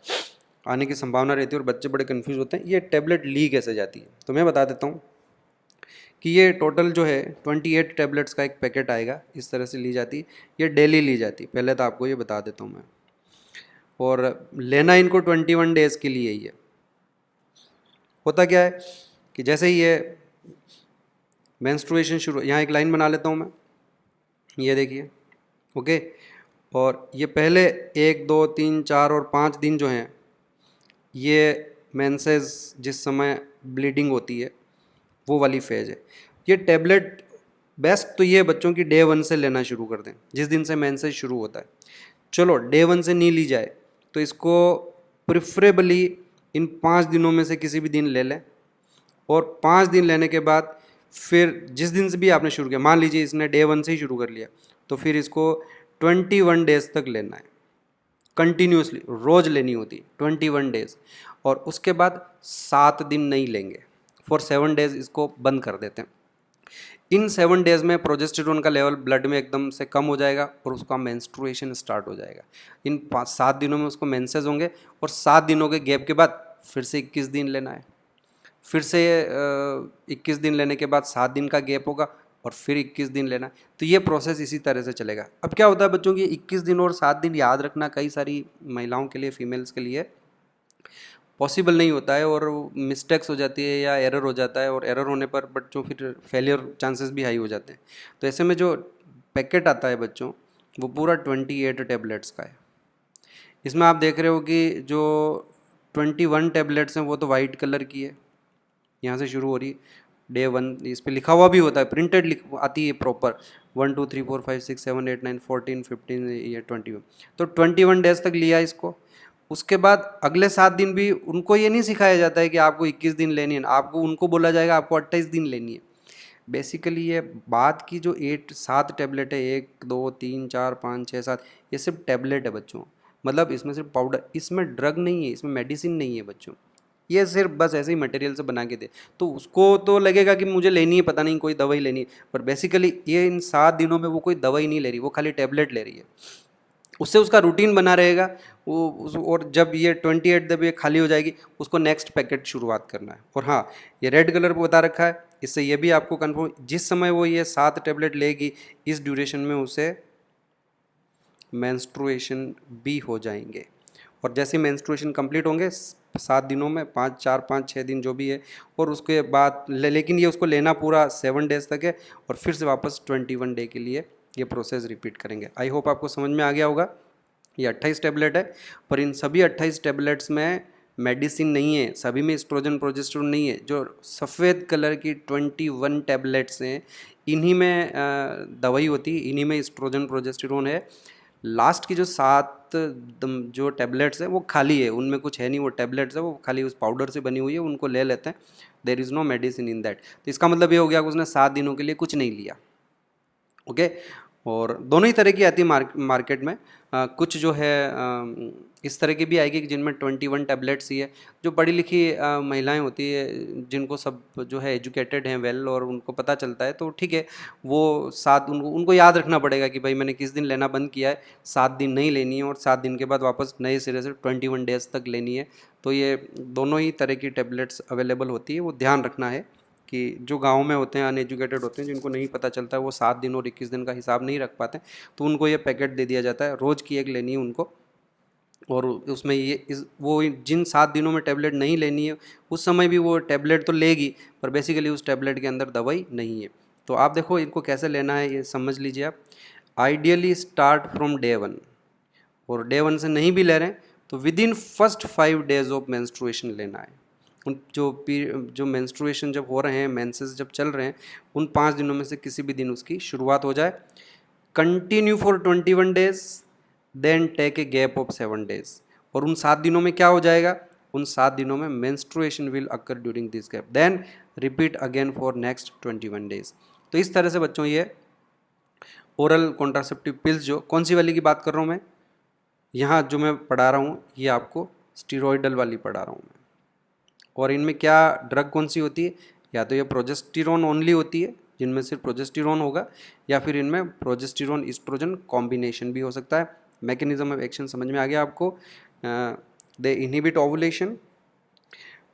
आने की संभावना रहती है और बच्चे बड़े कन्फ्यूज होते हैं, ये टैबलेट ली कैसे जाती है? तो मैं बता देता हूँ कि ये टोटल जो है 28 टैबलेट्स का एक पैकेट आएगा, इस तरह से ली जाती है। ये डेली ली जाती है, पहले तो आपको ये बता देता हूँ मैं। और लेना इनको 21 डेज़ के लिए ही है। होता क्या है कि जैसे ही ये मेंस्ट्रुएशन शुरू, यहाँ एक लाइन बना लेता हूँ मैं, ये देखिए, ओके। और ये पहले 1 2 3 4 और 5 दिन जो हैं, ये मेंसेस जिस समय ब्लीडिंग होती है वो वाली फेज है। ये टैबलेट बेस्ट तो ये बच्चों की डे 1 से लेना शुरू कर दें, जिस दिन से मेंसेस शुरू होता है। चलो डे 1 से नहीं ली जाए तो इसको प्रिफरेबली इन 5 दिनों में से किसी भी दिन ले लें, और 5 दिन लेने के बाद फिर जिस दिन से भी आपने शुरू किया, मान लीजिए इसने डे 1 से ही शुरू कर लिया, तो फिर इसको 21 डेज तक लेना है कंटिन्यूसली, रोज़ लेनी होती 21 डेज। और उसके बाद 7 दिन नहीं लेंगे, फॉर 7 डेज इसको बंद कर देते हैं। इन 7 डेज में प्रोजेस्टेरोन का लेवल ब्लड में एकदम से कम हो जाएगा और उसका मेंस्ट्रुएशन स्टार्ट हो जाएगा। इन 7 दिनों में उसको मेंसेस होंगे, और 7 दिनों के गैप के बाद फिर से 21 दिन लेना है, फिर से 21 दिन लेने के बाद 7 दिन का गैप होगा और फिर 21 दिन लेना। तो ये प्रोसेस इसी तरह से चलेगा। अब क्या होता है बच्चों की 21 दिन और 7 दिन याद रखना कई सारी महिलाओं के लिए, फीमेल्स के लिए पॉसिबल नहीं होता है, और मिस्टेक्स हो जाती है या एरर हो जाता है, और एरर होने पर बच्चों फिर फेलियर चांसेस भी हाई हो जाते हैं। तो ऐसे में जो पैकेट आता है बच्चों वो पूरा 28 टैबलेट्स का है। इसमें आप देख रहे हो कि जो 21 टैबलेट्स हैं वो तो वाइट कलर की है, यहाँ से शुरू हो रही डे 1, इस पर लिखा हुआ भी होता है, प्रिंटेड आती है प्रॉपर 1 2 3 4 5 6 7 8 9 14 15 या 21। तो 21 डेज तक लिया इसको। उसके बाद अगले 7 दिन भी उनको ये नहीं सिखाया जाता है कि आपको 21 दिन लेनी है, आपको उनको बोला जाएगा आपको 28 दिन लेनी है। बेसिकली ये बात की जो 7 टैबलेट है, 1 2 3 4 5 6 7, ये सिर्फ टैबलेट है बच्चों, मतलब इसमें सिर्फ पाउडर, इसमें ड्रग नहीं है, इसमें मेडिसिन नहीं है बच्चों, ये सिर्फ बस ऐसे ही मटेरियल से बना के दे। तो उसको तो लगेगा कि मुझे लेनी है, पता नहीं कोई दवाई लेनी है, पर बेसिकली ये इन 7 दिनों में वो कोई दवाई नहीं ले रही, वो खाली टैबलेट ले रही है। उससे उसका रूटीन बना रहेगा और जब ये 28 जब ये खाली हो जाएगी उसको नेक्स्ट पैकेट शुरुआत करना है। और हाँ, ये रेड कलर पर बता रखा है, इससे ये भी आपको कन्फर्म, जिस समय वो ये 7 टैबलेट लेगी इस ड्यूरेशन में उसे मेंस्ट्रुएशन भी हो जाएंगे, और जैसे मेंस्ट्रुएशन कंप्लीट होंगे 7 दिनों में, 5 4 5 6 दिन जो भी है, और उसके बाद लेकिन ये उसको लेना पूरा 7 डेज तक है, और फिर से वापस 21 डे के लिए ये प्रोसेस रिपीट करेंगे। आई होप आपको समझ में आ गया होगा। ये 28 टैबलेट है, पर इन सभी 28 टैबलेट्स में मेडिसिन नहीं है, सभी में एस्ट्रोजन प्रोजेस्टेरोन नहीं है। जो सफ़ेद कलर की 21 टैबलेट्स हैं इन्हीं में दवाई होती है, इन्हीं में एस्ट्रोजन प्रोजेस्टेरोन है। लास्ट की जो 7 जो टैबलेट्स हैं वो खाली है, उनमें कुछ है नहीं, वो टैबलेट्स है वो खाली उस पाउडर से बनी हुई है, उनको ले लेते हैं। There is no medicine in that. तो इसका मतलब ये हो गया कि उसने 7 दिनों के लिए कुछ नहीं लिया। ओके। और दोनों ही तरह की आती है मार्केट में। कुछ जो है इस तरह की भी आएगी कि जिनमें 21 टैबलेट्स ही है। जो पढ़ी लिखी महिलाएं होती है जिनको सब जो है एजुकेटेड हैं वेल, और उनको पता चलता है, तो ठीक है, वो 7 उनको याद रखना पड़ेगा कि भाई मैंने किस दिन लेना बंद किया है, 7 दिन नहीं लेनी है, और 7 दिन के बाद वापस नए सिरे से 21 डेज तक लेनी है। तो ये दोनों ही तरह की टैबलेट्स अवेलेबल होती है, वो ध्यान रखना है कि जो गांव में होते हैं, अनएजुकेटेड होते हैं, जिनको नहीं पता चलता है, वो 7 दिन और 21 दिन का हिसाब नहीं रख पाते, तो उनको ये पैकेट दे दिया जाता है, रोज़ की एक लेनी है उनको, और उसमें वो जिन 7 दिनों में टैबलेट नहीं लेनी है उस समय भी वो टैबलेट तो लेगी, पर बेसिकली उस टैबलेट के अंदर दवाई नहीं है। तो आप देखो इनको कैसे लेना है ये समझ लीजिए आप। आइडियली स्टार्ट फ्रॉम डे 1, और डे 1 से नहीं भी ले रहे हैं तो with in first 5 days of menstruation लेना है। उन जो मेंस्ट्रुएशन जब हो रहे हैं, मेंसेस जब चल रहे हैं, उन 5 दिनों में से किसी भी दिन उसकी शुरुआत हो जाए। Continue for 21 days, then take a gap of 7 days. और उन 7 दिनों में क्या हो जाएगा, उन 7 दिनों में menstruation will occur during this gap, then repeat again for next 21 days. तो इस तरह से बच्चों ये ओरल कॉन्ट्रासेप्टिव पिल्स, जो कौन सी वाली की बात कर रहा हूँ मैं, यहाँ जो मैं पढ़ा रहा हूँ ये आपको स्टीरॉयडल वाली पढ़ा रहा हूँ मैं। और इनमें क्या ड्रग कौन सी होती है, या तो ये प्रोजेस्टेरॉन ओनली होती है जिनमें सिर्फ प्रोजेस्टेरॉन होगा, या फिर इनमें प्रोजेस्टेरॉन ईस्ट्रोजन कॉम्बिनेशन भी हो सकता है। मैकेनिज्म ऑफ एक्शन समझ में आ गया आपको। दे इनहिबिट ओवुलेशन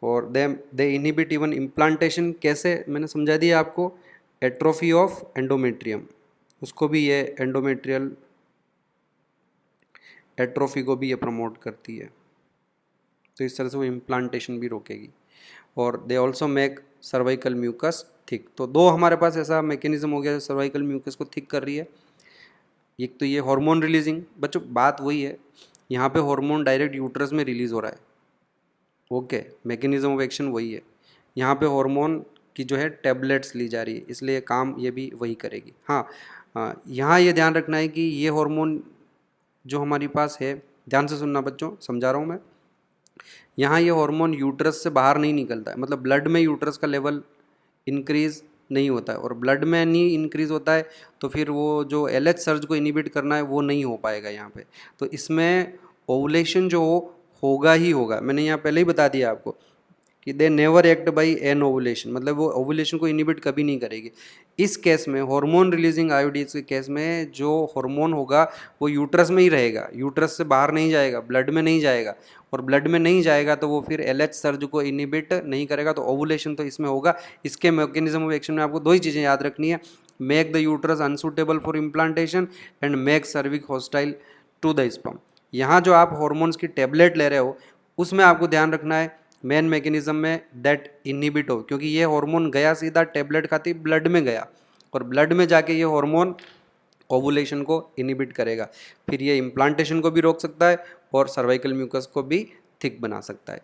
और दे इनहिबिट इवन इम्प्लांटेशन। कैसे, मैंने समझा दिया आपको। एट्रोफी ऑफ एंडोमेट्रियम, उसको भी ये एंडोमेट्रियल एट्रोफी को भी ये प्रमोट करती है, तो इस तरह से वो इम्प्लांटेशन भी रोकेगी। और they also make cervical mucus thick. तो दो हमारे पास ऐसा मैकेनिज्म हो गया सर्वाइकल म्यूकस को थिक कर रही है। एक तो ये हार्मोन रिलीजिंग, बच्चों बात वही है, यहाँ पे हार्मोन डायरेक्ट यूट्रस में रिलीज हो रहा है, ओके, मैकेनिज्म ऑफ एक्शन वही है। यहाँ पे हार्मोन की जो है टैबलेट्स ली जा रही है, इसलिए काम ये भी वही करेगी। हाँ, यहाँ ये ध्यान रखना है कि ये हार्मोन जो हमारी पास है, ध्यान से सुनना बच्चों, समझा रहा हूँ मैं। यहाँ ये हार्मोन यूट्रस से बाहर नहीं निकलता है, मतलब ब्लड में यूट्रस का लेवल इंक्रीज नहीं होता है, और ब्लड में नहीं इंक्रीज होता है तो फिर वो जो LH सर्ज को इनिबिट करना है वो नहीं हो पाएगा यहाँ पे। तो इसमें ओवुलेशन जो होगा ही होगा, मैंने यहाँ पहले ही बता दिया आपको कि they never act by anovulation, मतलब वो ओवुलेशन को इनिबिट कभी नहीं करेगी। इस केस में हार्मोन रिलीजिंग आईओडीज के केस में जो हार्मोन होगा वो यूट्रस में ही रहेगा, यूट्रस से बाहर नहीं जाएगा, ब्लड में नहीं जाएगा, और ब्लड में नहीं जाएगा तो वो फिर LH सर्ज को इनिबिट नहीं करेगा, तो ओवुलेशन तो इसमें होगा। इसके मैकेनिज्म ऑफ एक्शन में आपको दो ही चीज़ें याद रखनी है, make the uterus unsuitable for implantation and make cervix hostile to the sperm. यहाँ जो आप हॉर्मोन्स की टेबलेट ले रहे हो उसमें आपको ध्यान रखना है मेन मैकेनिज्म में दैट इनहिबिट हो, क्योंकि ये हार्मोन गया सीधा टैबलेट खाती ब्लड में गया, और ब्लड में जाके ये हार्मोन ओवुलेशन को इनहिबिट करेगा, फिर ये इम्प्लांटेशन को भी रोक सकता है और सर्वाइकल म्यूकस को भी थिक बना सकता है।